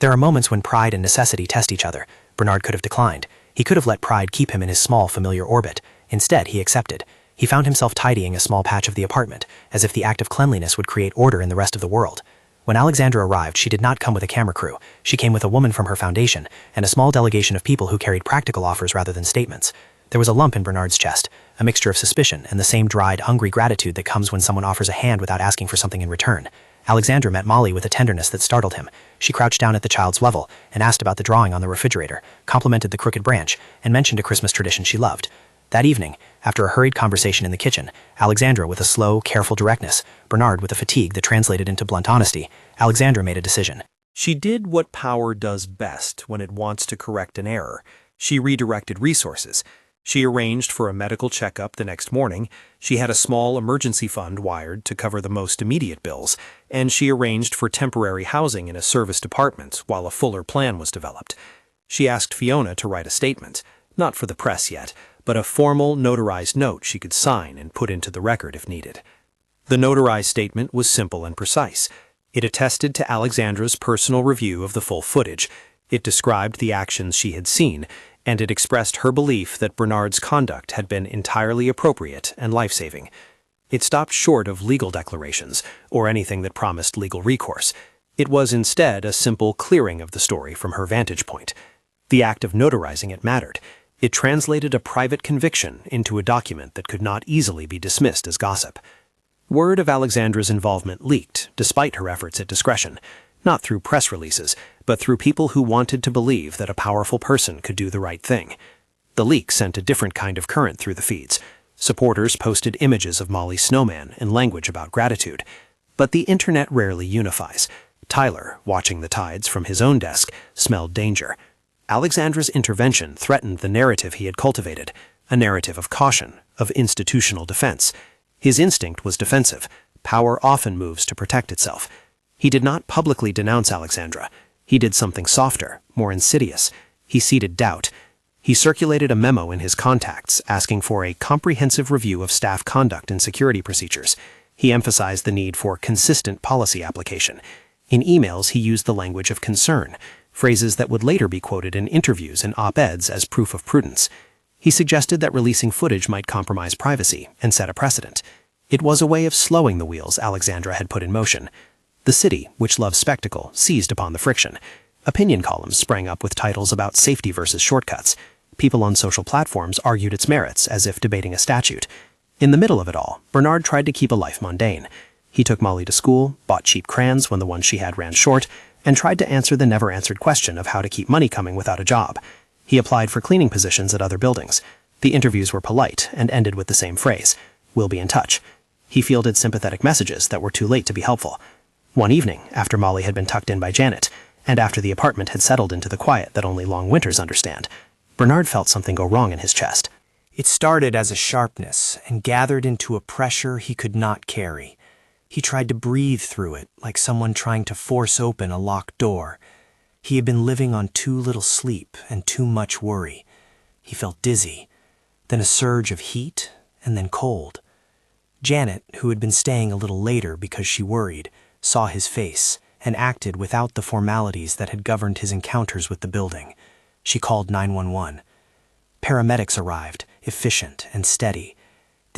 There are moments when pride and necessity test each other. Bernard could have declined. He could have let pride keep him in his small, familiar orbit. Instead, he accepted. He found himself tidying a small patch of the apartment, as if the act of cleanliness would create order in the rest of the world. When Alexandra arrived, she did not come with a camera crew. She came with a woman from her foundation, and a small delegation of people who carried practical offers rather than statements. There was a lump in Bernard's chest, a mixture of suspicion and the same dried, hungry gratitude that comes when someone offers a hand without asking for something in return. Alexandra met Molly with a tenderness that startled him. She crouched down at the child's level and asked about the drawing on the refrigerator, complimented the crooked branch, and mentioned a Christmas tradition she loved. That evening, after a hurried conversation in the kitchen, Alexandra with a slow, careful directness, Bernard with a fatigue that translated into blunt honesty, Alexandra made a decision. She did what power does best when it wants to correct an error. She redirected resources. She arranged for a medical checkup the next morning, she had a small emergency fund wired to cover the most immediate bills, and she arranged for temporary housing in a service department while a fuller plan was developed. She asked Fiona to write a statement, not for the press yet, but a formal, notarized note she could sign and put into the record if needed. The notarized statement was simple and precise. It attested to Alexandra's personal review of the full footage, it described the actions she had seen, and it expressed her belief that Bernard's conduct had been entirely appropriate and life-saving. It stopped short of legal declarations, or anything that promised legal recourse. It was instead a simple clearing of the story from her vantage point. The act of notarizing it mattered. It translated a private conviction into a document that could not easily be dismissed as gossip. Word of Alexandra's involvement leaked, despite her efforts at discretion, not through press releases, but through people who wanted to believe that a powerful person could do the right thing. The leak sent a different kind of current through the feeds. Supporters posted images of Molly's snowman and language about gratitude. But the internet rarely unifies. Tyler, watching the tides from his own desk, smelled danger. Alexandra's intervention threatened the narrative he had cultivated, a narrative of caution, of institutional defense. His instinct was defensive. Power often moves to protect itself. He did not publicly denounce Alexandra. He did something softer, more insidious. He seeded doubt. He circulated a memo in his contacts asking for a comprehensive review of staff conduct and security procedures. He emphasized the need for consistent policy application. In emails, he used the language of concern, phrases that would later be quoted in interviews and op-eds as proof of prudence. He suggested that releasing footage might compromise privacy and set a precedent. It was a way of slowing the wheels Alexandra had put in motion. The city, which loved spectacle, seized upon the friction. Opinion columns sprang up with titles about safety versus shortcuts. People on social platforms argued its merits as if debating a statute. In the middle of it all, Bernard tried to keep a life mundane. He took Molly to school, bought cheap crayons when the ones she had ran short, and tried to answer the never-answered question of how to keep money coming without a job. He applied for cleaning positions at other buildings. The interviews were polite and ended with the same phrase, "We'll be in touch." He fielded sympathetic messages that were too late to be helpful. One evening, after Molly had been tucked in by Janet, and after the apartment had settled into the quiet that only long winters understand, Bernard felt something go wrong in his chest. It started as a sharpness and gathered into a pressure he could not carry. He tried to breathe through it, like someone trying to force open a locked door. He had been living on too little sleep and too much worry. He felt dizzy, then a surge of heat, and then cold. Janet, who had been staying a little later because she worried, saw his face and acted without the formalities that had governed his encounters with the building. She called 911. Paramedics arrived, efficient and steady.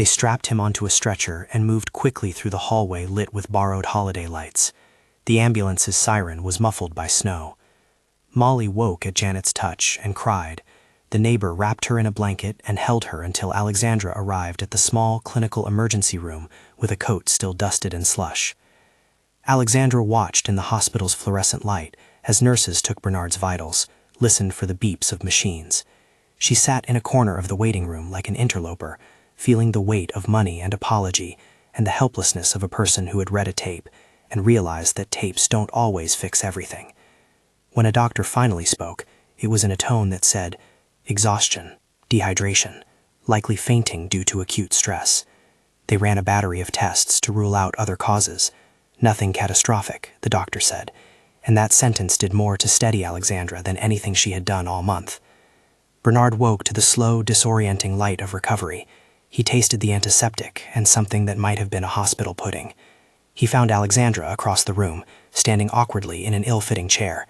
They strapped him onto a stretcher and moved quickly through the hallway lit with borrowed holiday lights. The ambulance's siren was muffled by snow. Molly woke at Janet's touch and cried. The neighbor wrapped her in a blanket and held her until Alexandra arrived at the small clinical emergency room with a coat still dusted in slush. Alexandra watched in the hospital's fluorescent light as nurses took Bernard's vitals, listened for the beeps of machines. She sat in a corner of the waiting room like an interloper, feeling the weight of money and apology and the helplessness of a person who had read a tape and realized that tapes don't always fix everything. When a doctor finally spoke, it was in a tone that said, exhaustion, dehydration, likely fainting due to acute stress. They ran a battery of tests to rule out other causes. Nothing catastrophic, the doctor said, and that sentence did more to steady Alexandra than anything she had done all month. Bernard woke to the slow, disorienting light of recovery. He tasted the antiseptic and something that might have been a hospital pudding. He found Alexandra across the room, standing awkwardly in an ill-fitting chair.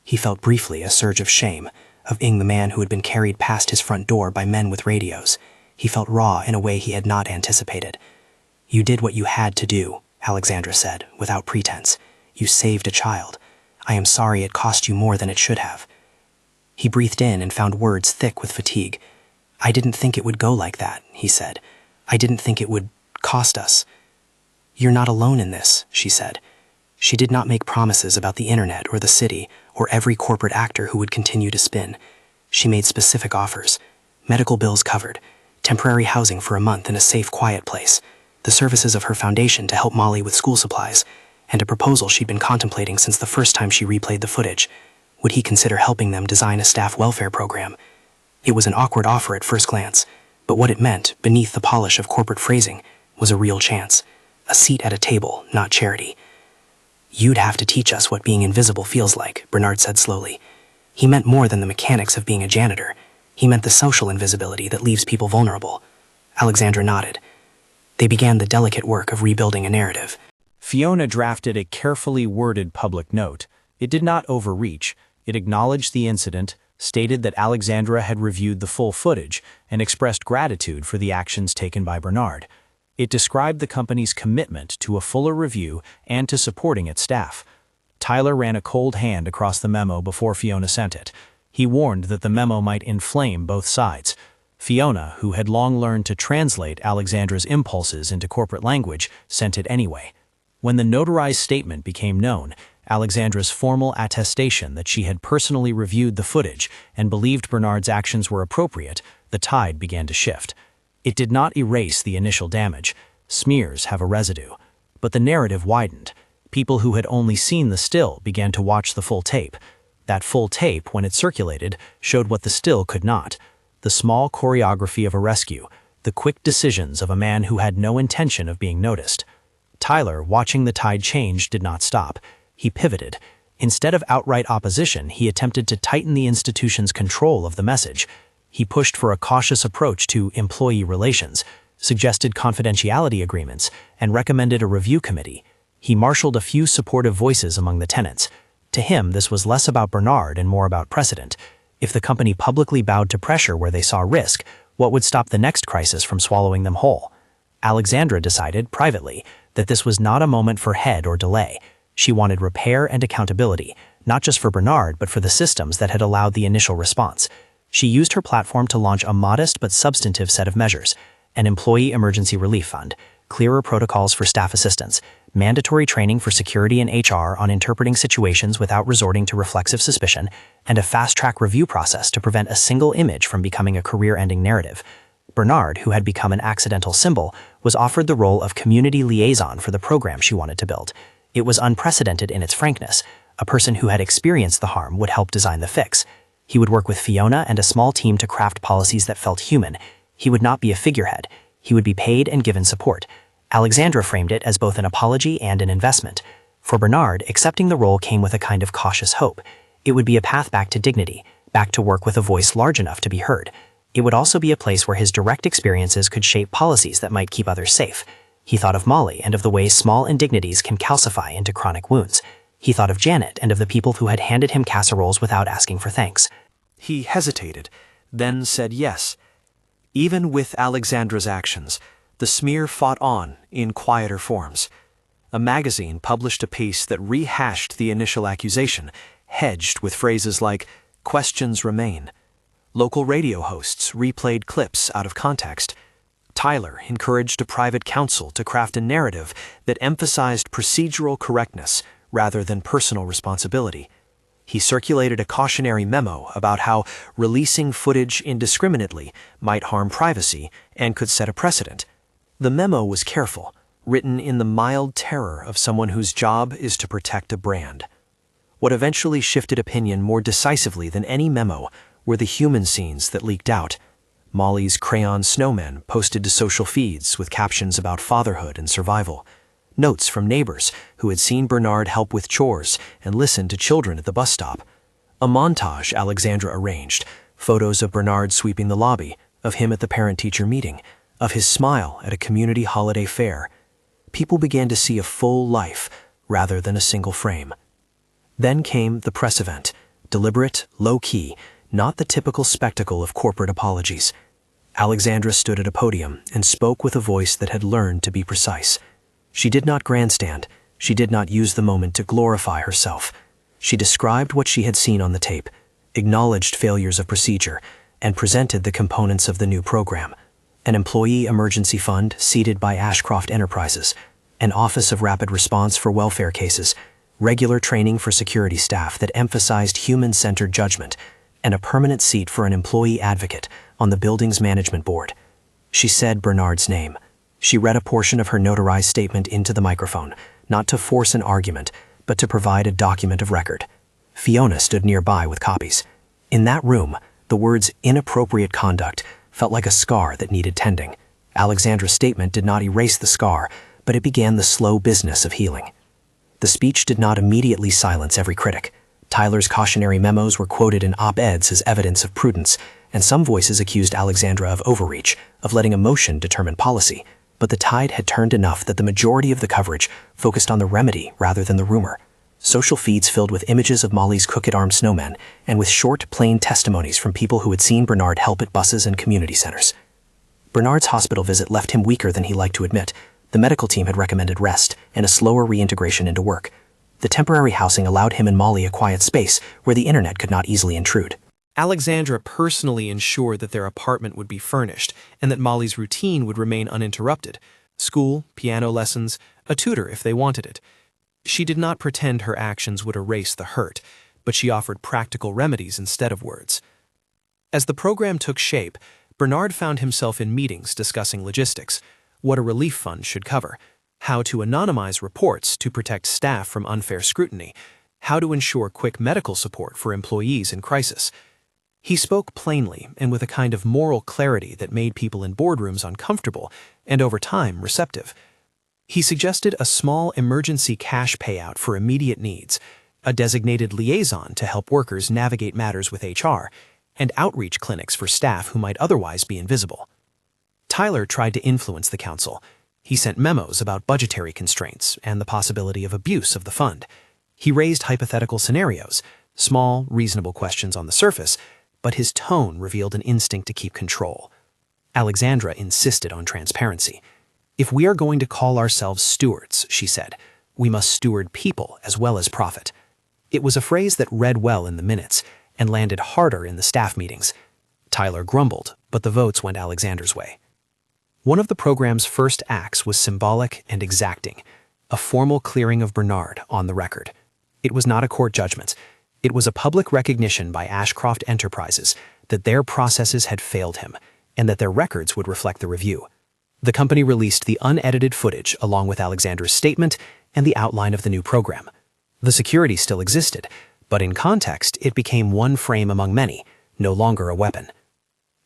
He felt briefly a surge of shame, of being the man who had been carried past his front door by men with radios. He felt raw in a way he had not anticipated. "You did what you had to do," Alexandra said, without pretense. "You saved a child. I am sorry it cost you more than it should have." He breathed in and found words thick with fatigue. "I didn't think it would go like that," he said. "I didn't think it would cost us." "You're not alone in this," she said. She did not make promises about the internet or the city or every corporate actor who would continue to spin. She made specific offers. Medical bills covered, temporary housing for a month in a safe, quiet place, the services of her foundation to help Molly with school supplies, and a proposal she'd been contemplating since the first time she replayed the footage. Would he consider helping them design a staff welfare program? It was an awkward offer at first glance, but what it meant, beneath the polish of corporate phrasing, was a real chance. A seat at a table, not charity. "You'd have to teach us what being invisible feels like," Bernard said slowly. He meant more than the mechanics of being a janitor. He meant the social invisibility that leaves people vulnerable. Alexandra nodded. They began the delicate work of rebuilding a narrative. Fiona drafted a carefully worded public note. It did not overreach. It acknowledged the incident, stated that Alexandra had reviewed the full footage, and expressed gratitude for the actions taken by Bernard. It described the company's commitment to a fuller review and to supporting its staff. Tyler ran a cold hand across the memo before Fiona sent it. He warned that the memo might inflame both sides. Fiona, who had long learned to translate Alexandra's impulses into corporate language, sent it anyway. When the notarized statement became known, Alexandra's formal attestation that she had personally reviewed the footage and believed Bernard's actions were appropriate, the tide began to shift. It did not erase the initial damage. Smears have a residue. But the narrative widened. People who had only seen the still began to watch the full tape. That full tape, when it circulated, showed what the still could not. The small choreography of a rescue, the quick decisions of a man who had no intention of being noticed. Tyler, watching the tide change, did not stop. He pivoted. Instead of outright opposition, he attempted to tighten the institution's control of the message. He pushed for a cautious approach to employee relations, suggested confidentiality agreements, and recommended a review committee. He marshaled a few supportive voices among the tenants. To him, this was less about Bernard and more about precedent. If the company publicly bowed to pressure where they saw risk, what would stop the next crisis from swallowing them whole? Alexandra decided, privately, that this was not a moment for head or delay. She wanted repair and accountability, not just for Bernard, but for the systems that had allowed the initial response. She used her platform to launch a modest but substantive set of measures: an employee emergency relief fund, clearer protocols for staff assistance, mandatory training for security and HR on interpreting situations without resorting to reflexive suspicion, and a fast-track review process to prevent a single image from becoming a career-ending narrative. Bernard, who had become an accidental symbol, was offered the role of community liaison for the program she wanted to build. It was unprecedented in its frankness. A person who had experienced the harm would help design the fix. He would work with Fiona and a small team to craft policies that felt human. He would not be a figurehead. He would be paid and given support. Alexandra framed it as both an apology and an investment. For Bernard, accepting the role came with a kind of cautious hope. It would be a path back to dignity, back to work with a voice large enough to be heard. It would also be a place where his direct experiences could shape policies that might keep others safe. He thought of Molly and of the ways small indignities can calcify into chronic wounds. He thought of Janet and of the people who had handed him casseroles without asking for thanks. He hesitated, then said yes. Even with Alexandra's actions, The smear fought on in quieter forms. A magazine published a piece that rehashed the initial accusation, hedged with phrases like, "questions remain." Local radio hosts replayed clips out of context. Tyler encouraged a private counsel to craft a narrative that emphasized procedural correctness rather than personal responsibility. He circulated a cautionary memo about how releasing footage indiscriminately might harm privacy and could set a precedent. The memo was careful, written in the mild terror of someone whose job is to protect a brand. What eventually shifted opinion more decisively than any memo were the human scenes that leaked out. Molly's crayon snowman posted to social feeds with captions about fatherhood and survival. Notes from neighbors who had seen Bernard help with chores and listen to children at the bus stop. A montage Alexandra arranged, photos of Bernard sweeping the lobby, of him at the parent-teacher meeting, of his smile at a community holiday fair. People began to see a full life rather than a single frame. Then came the press event, deliberate, low-key, not the typical spectacle of corporate apologies. Alexandra stood at a podium and spoke with a voice that had learned to be precise. She did not grandstand. She did not use the moment to glorify herself. She described what she had seen on the tape, acknowledged failures of procedure, and presented the components of the new program. An employee emergency fund seated by Ashcroft Enterprises, an office of rapid response for welfare cases, regular training for security staff that emphasized human-centered judgment, and a permanent seat for an employee advocate on the building's management board. She said Bernard's name. She read a portion of her notarized statement into the microphone, not to force an argument, but to provide a document of record. Fiona stood nearby with copies. In that room, the words "inappropriate conduct" felt like a scar that needed tending. Alexandra's statement did not erase the scar, but it began the slow business of healing. The speech did not immediately silence every critic. Tyler's cautionary memos were quoted in op-eds as evidence of prudence, and some voices accused Alexandra of overreach, of letting emotion determine policy. But the tide had turned enough that the majority of the coverage focused on the remedy rather than the rumor. Social feeds filled with images of Molly's crooked-armed snowmen, and with short, plain testimonies from people who had seen Bernard help at buses and community centers. Bernard's hospital visit left him weaker than he liked to admit. The medical team had recommended rest and a slower reintegration into work. The temporary housing allowed him and Molly a quiet space where the internet could not easily intrude. Alexandra personally ensured that their apartment would be furnished and that Molly's routine would remain uninterrupted. School, piano lessons, a tutor if they wanted it. She did not pretend her actions would erase the hurt, but she offered practical remedies instead of words. As the program took shape, Bernard found himself in meetings discussing logistics, what a relief fund should cover, how to anonymize reports to protect staff from unfair scrutiny, how to ensure quick medical support for employees in crisis. He spoke plainly and with a kind of moral clarity that made people in boardrooms uncomfortable and, over time, receptive. He suggested a small emergency cash payout for immediate needs, a designated liaison to help workers navigate matters with HR, and outreach clinics for staff who might otherwise be invisible. Tyler tried to influence the council. He sent memos about budgetary constraints and the possibility of abuse of the fund. He raised hypothetical scenarios, small, reasonable questions on the surface, but his tone revealed an instinct to keep control. Alexandra insisted on transparency. "If we are going to call ourselves stewards," she said, "we must steward people as well as profit." It was a phrase that read well in the minutes and landed harder in the staff meetings. Tyler grumbled, but the votes went Alexandra's way. One of the program's first acts was symbolic and exacting, a formal clearing of Bernard on the record. It was not a court judgment. It was a public recognition by Ashcroft Enterprises that their processes had failed him and that their records would reflect the review. The company released the unedited footage along with Alexandra's statement and the outline of the new program. The security still existed, but in context it became one frame among many, no longer a weapon.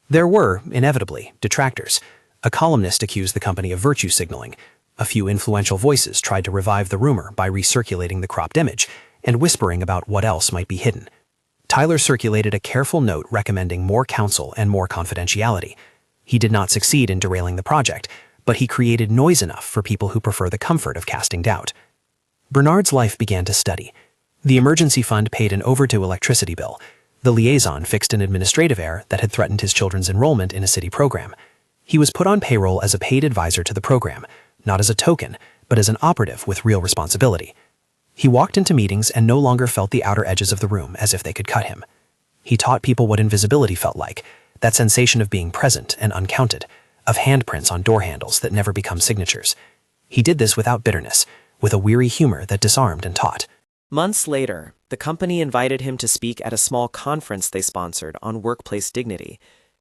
There were, inevitably, detractors. A columnist accused the company of virtue signaling. A few influential voices tried to revive the rumor by recirculating the cropped image and whispering about what else might be hidden. Tyler circulated a careful note recommending more counsel and more confidentiality. He did not succeed in derailing the project, but he created noise enough for people who prefer the comfort of casting doubt. Bernard's life began to steady. The emergency fund paid an overdue electricity bill. The liaison fixed an administrative error that had threatened his children's enrollment in a city program. He was put on payroll as a paid advisor to the program, not as a token, but as an operative with real responsibility. He walked into meetings and no longer felt the outer edges of the room as if they could cut him. He taught people what invisibility felt like, that sensation of being present and uncounted, of handprints on door handles that never become signatures. He did this without bitterness, with a weary humor that disarmed and taught. Months later, the company invited him to speak at a small conference they sponsored on workplace dignity.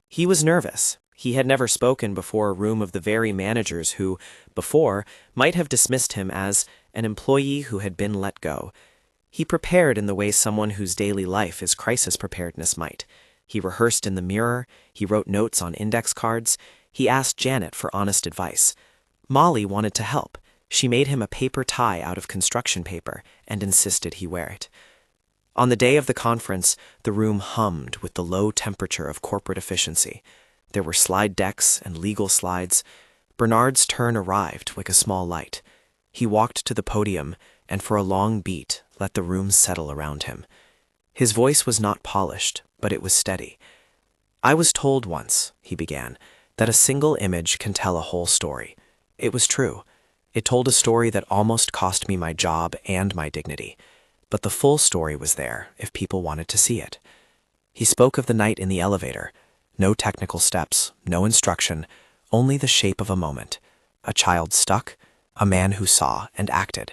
He was nervous. He had never spoken before a room of the very managers who, before, might have dismissed him as an employee who had been let go. He prepared in the way someone whose daily life is crisis preparedness might. He rehearsed in the mirror, he wrote notes on index cards, he asked Janet for honest advice. Molly wanted to help. She made him a paper tie out of construction paper and insisted he wear it. On the day of the conference, the room hummed with the low temperature of corporate efficiency. There were slide decks and legal slides. Bernard's turn arrived like a small light. He walked to the podium and for a long beat let the room settle around him. His voice was not polished, but it was steady. "I was told once," he began, "that a single image can tell a whole story." It was true. It told a story that almost cost me my job and my dignity. But the full story was there if people wanted to see it. He spoke of the night in the elevator. No technical steps, no instruction, only the shape of a moment. A child stuck, a man who saw and acted.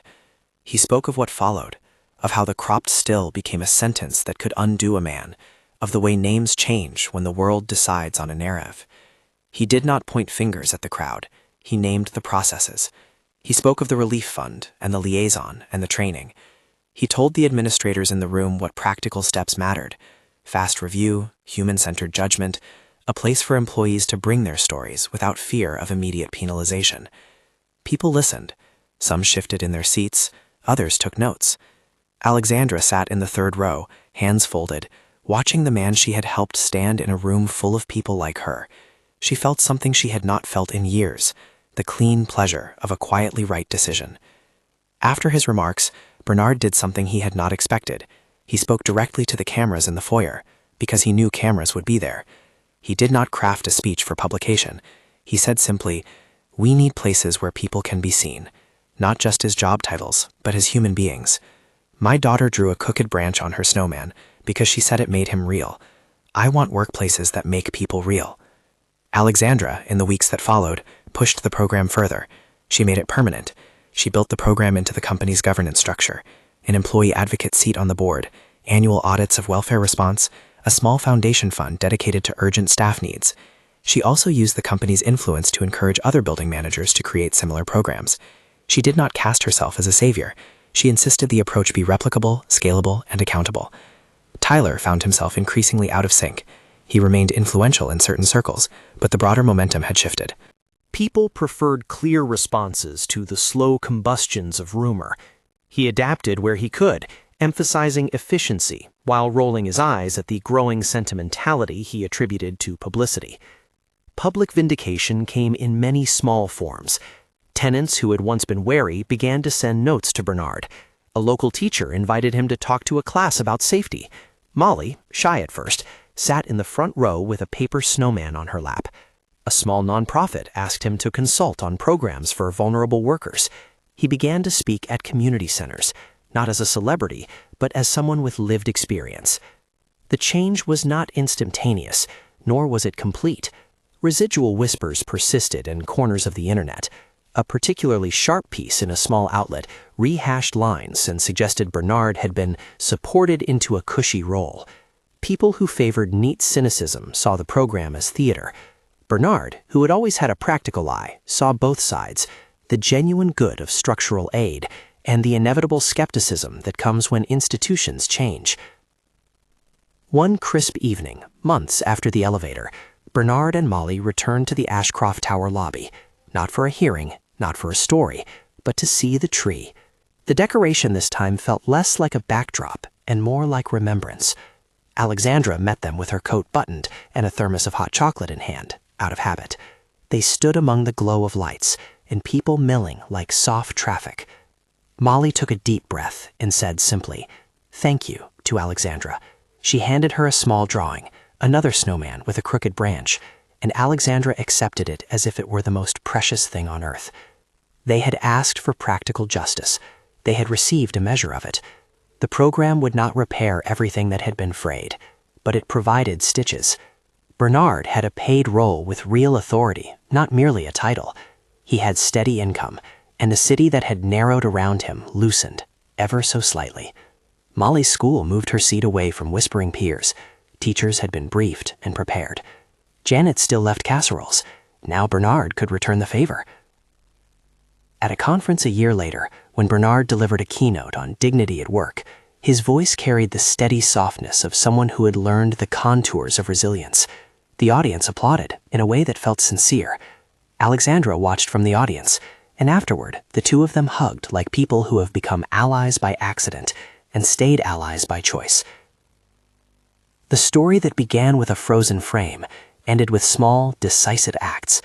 He spoke of what followed, of how the cropped still became a sentence that could undo a man, of the way names change when the world decides on a narrative. He did not point fingers at the crowd. He named the processes. He spoke of the relief fund and the liaison and the training. He told the administrators in the room what practical steps mattered: fast review, human-centered judgment, a place for employees to bring their stories without fear of immediate penalization. People listened. Some shifted in their seats, others took notes. Alexandra sat in the third row, hands folded, watching the man she had helped stand in a room full of people like her. She felt something she had not felt in years, the clean pleasure of a quietly right decision. After his remarks, Bernard did something he had not expected. He spoke directly to the cameras in the foyer, because he knew cameras would be there. He did not craft a speech for publication. He said simply, "We need places where people can be seen, not just as job titles, but as human beings. My daughter drew a crooked branch on her snowman because she said it made him real. I want workplaces that make people real." Alexandra, in the weeks that followed, pushed the program further. She made it permanent. She built the program into the company's governance structure: an employee advocate seat on the board, annual audits of welfare response, a small foundation fund dedicated to urgent staff needs. She also used the company's influence to encourage other building managers to create similar programs. She did not cast herself as a savior. She insisted the approach be replicable, scalable, and accountable. Tyler found himself increasingly out of sync. He remained influential in certain circles, but the broader momentum had shifted. People preferred clear responses to the slow combustions of rumor. He adapted where he could, emphasizing efficiency while rolling his eyes at the growing sentimentality he attributed to publicity. Public vindication came in many small forms. Tenants who had once been wary began to send notes to Bernard. A local teacher invited him to talk to a class about safety. Molly, shy at first, sat in the front row with a paper snowman on her lap. A small nonprofit asked him to consult on programs for vulnerable workers. He began to speak at community centers, not as a celebrity, but as someone with lived experience. The change was not instantaneous, nor was it complete. Residual whispers persisted in corners of the internet. A particularly sharp piece in a small outlet rehashed lines and suggested Bernard had been supported into a cushy role. People who favored neat cynicism saw the program as theater. Bernard, who had always had a practical eye, saw both sides: the genuine good of structural aid and the inevitable skepticism that comes when institutions change. One crisp evening, months after the elevator, Bernard and Molly returned to the Ashcroft Tower lobby, not for a hearing, not for a story, but to see the tree. The decoration this time felt less like a backdrop and more like remembrance. Alexandra met them with her coat buttoned and a thermos of hot chocolate in hand, out of habit. They stood among the glow of lights and people milling like soft traffic. Molly took a deep breath and said simply, "Thank you," to Alexandra. She handed her a small drawing, another snowman with a crooked branch, and Alexandra accepted it as if it were the most precious thing on earth. They had asked for practical justice. They had received a measure of it. The program would not repair everything that had been frayed, but it provided stitches. Bernard had a paid role with real authority, not merely a title. He had steady income, and the city that had narrowed around him loosened, ever so slightly. Molly's school moved her seat away from whispering peers. Teachers had been briefed and prepared. Janet still left casseroles. Now Bernard could return the favor. At a conference a year later, when Bernard delivered a keynote on dignity at work, his voice carried the steady softness of someone who had learned the contours of resilience. The audience applauded in a way that felt sincere. Alexandra watched from the audience, and afterward, the two of them hugged like people who have become allies by accident and stayed allies by choice. The story that began with a frozen frame ended with small, decisive acts: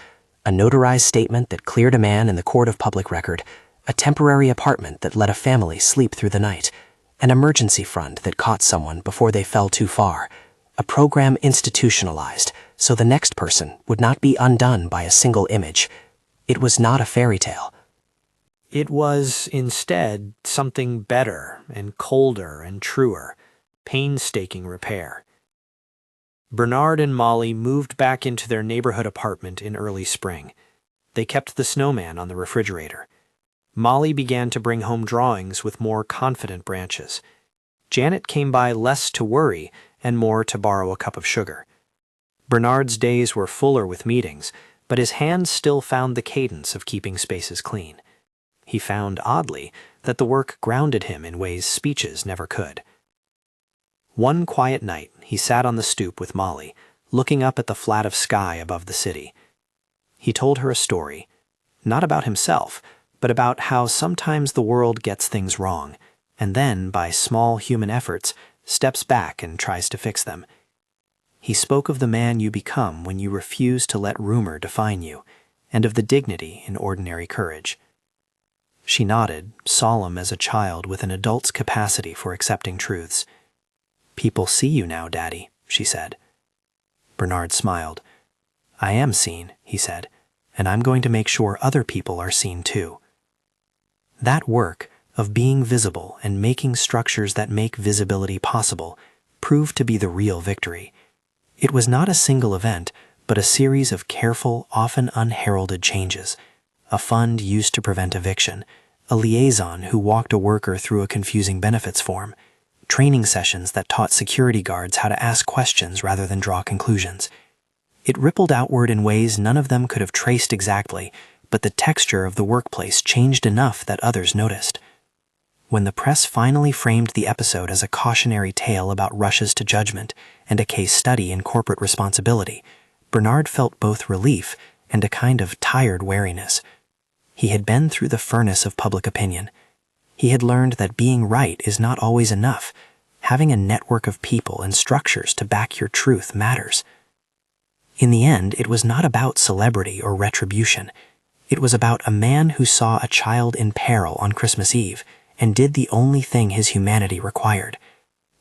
a notarized statement that cleared a man in the court of public record, a temporary apartment that let a family sleep through the night, an emergency fund that caught someone before they fell too far, a program institutionalized so the next person would not be undone by a single image. It was not a fairy tale. It was, instead, something better and colder and truer, painstaking repair. Bernard and Molly moved back into their neighborhood apartment in early spring. They kept the snowman on the refrigerator. Molly began to bring home drawings with more confident branches. Janet came by less to worry and more to borrow a cup of sugar. Bernard's days were fuller with meetings, but his hands still found the cadence of keeping spaces clean. He found, oddly, that the work grounded him in ways speeches never could. One quiet night, he sat on the stoop with Molly, looking up at the flat of sky above the city. He told her a story, not about himself, but about how sometimes the world gets things wrong, and then, by small human efforts, steps back and tries to fix them. He spoke of the man you become when you refuse to let rumor define you, and of the dignity in ordinary courage. She nodded, solemn as a child with an adult's capacity for accepting truths. "People see you now, Daddy," she said. Bernard smiled. "I am seen," he said, "and I'm going to make sure other people are seen too." That work of being visible and making structures that make visibility possible proved to be the real victory. It was not a single event, but a series of careful, often unheralded changes. A fund used to prevent eviction, a liaison who walked a worker through a confusing benefits form, training sessions that taught security guards how to ask questions rather than draw conclusions. It rippled outward in ways none of them could have traced exactly, but the texture of the workplace changed enough that others noticed. When the press finally framed the episode as a cautionary tale about rushes to judgment and a case study in corporate responsibility, Bernard felt both relief and a kind of tired wariness. He had been through the furnace of public opinion. He had learned that being right is not always enough. Having a network of people and structures to back your truth matters. In the end, it was not about celebrity or retribution. It was about a man who saw a child in peril on Christmas Eve and did the only thing his humanity required.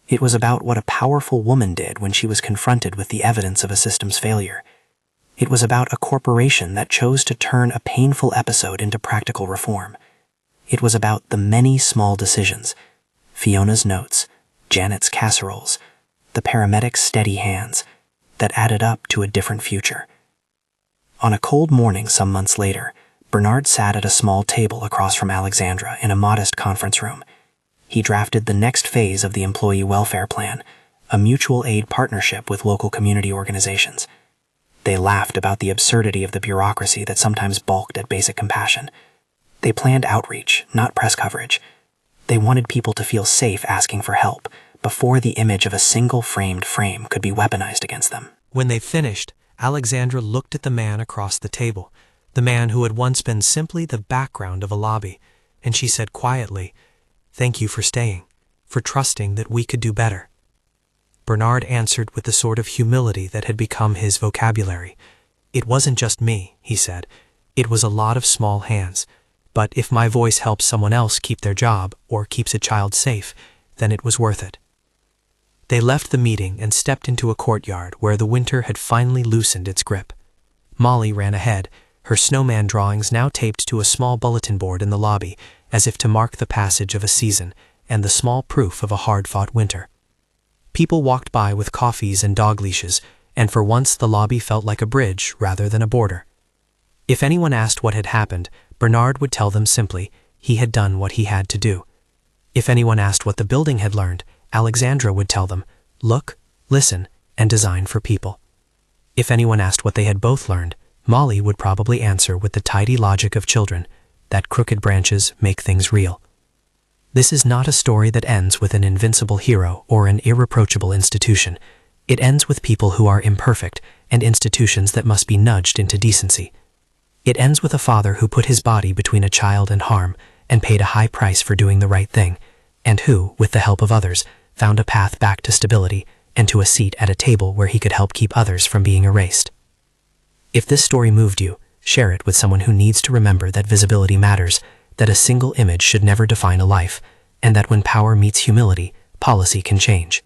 It was about what a powerful woman did when she was confronted with the evidence of a system's failure. It was about a corporation that chose to turn a painful episode into practical reform. It was about the many small decisions: Fiona's notes, Janet's casseroles, the paramedics' steady hands, that added up to a different future. On a cold morning some months later, Bernard sat at a small table across from Alexandra in a modest conference room. He drafted the next phase of the employee welfare plan, a mutual aid partnership with local community organizations. They laughed about the absurdity of the bureaucracy that sometimes balked at basic compassion. They planned outreach, not press coverage. They wanted people to feel safe asking for help before the image of a single framed frame could be weaponized against them. When they finished, Alexandra looked at the man across the table, the man who had once been simply the background of a lobby, and she said quietly, "Thank you for staying, for trusting that we could do better." Bernard answered with the sort of humility that had become his vocabulary. "It wasn't just me," he said. "It was a lot of small hands. But if my voice helps someone else keep their job or keeps a child safe, then it was worth it." They left the meeting and stepped into a courtyard where the winter had finally loosened its grip. Molly ran ahead, her snowman drawings now taped to a small bulletin board in the lobby, as if to mark the passage of a season and the small proof of a hard-fought winter. People walked by with coffees and dog leashes, and for once the lobby felt like a bridge rather than a border. If anyone asked what had happened, Bernard would tell them simply he had done what he had to do. If anyone asked what the building had learned, Alexandra would tell them, look, listen, and design for people. If anyone asked what they had both learned, Molly would probably answer with the tidy logic of children, that crooked branches make things real. This is not a story that ends with an invincible hero or an irreproachable institution. It ends with people who are imperfect and institutions that must be nudged into decency. It ends with a father who put his body between a child and harm and paid a high price for doing the right thing, and who, with the help of others, found a path back to stability and to a seat at a table where he could help keep others from being erased. If this story moved you, share it with someone who needs to remember that visibility matters, that a single image should never define a life, and that when power meets humility, policy can change.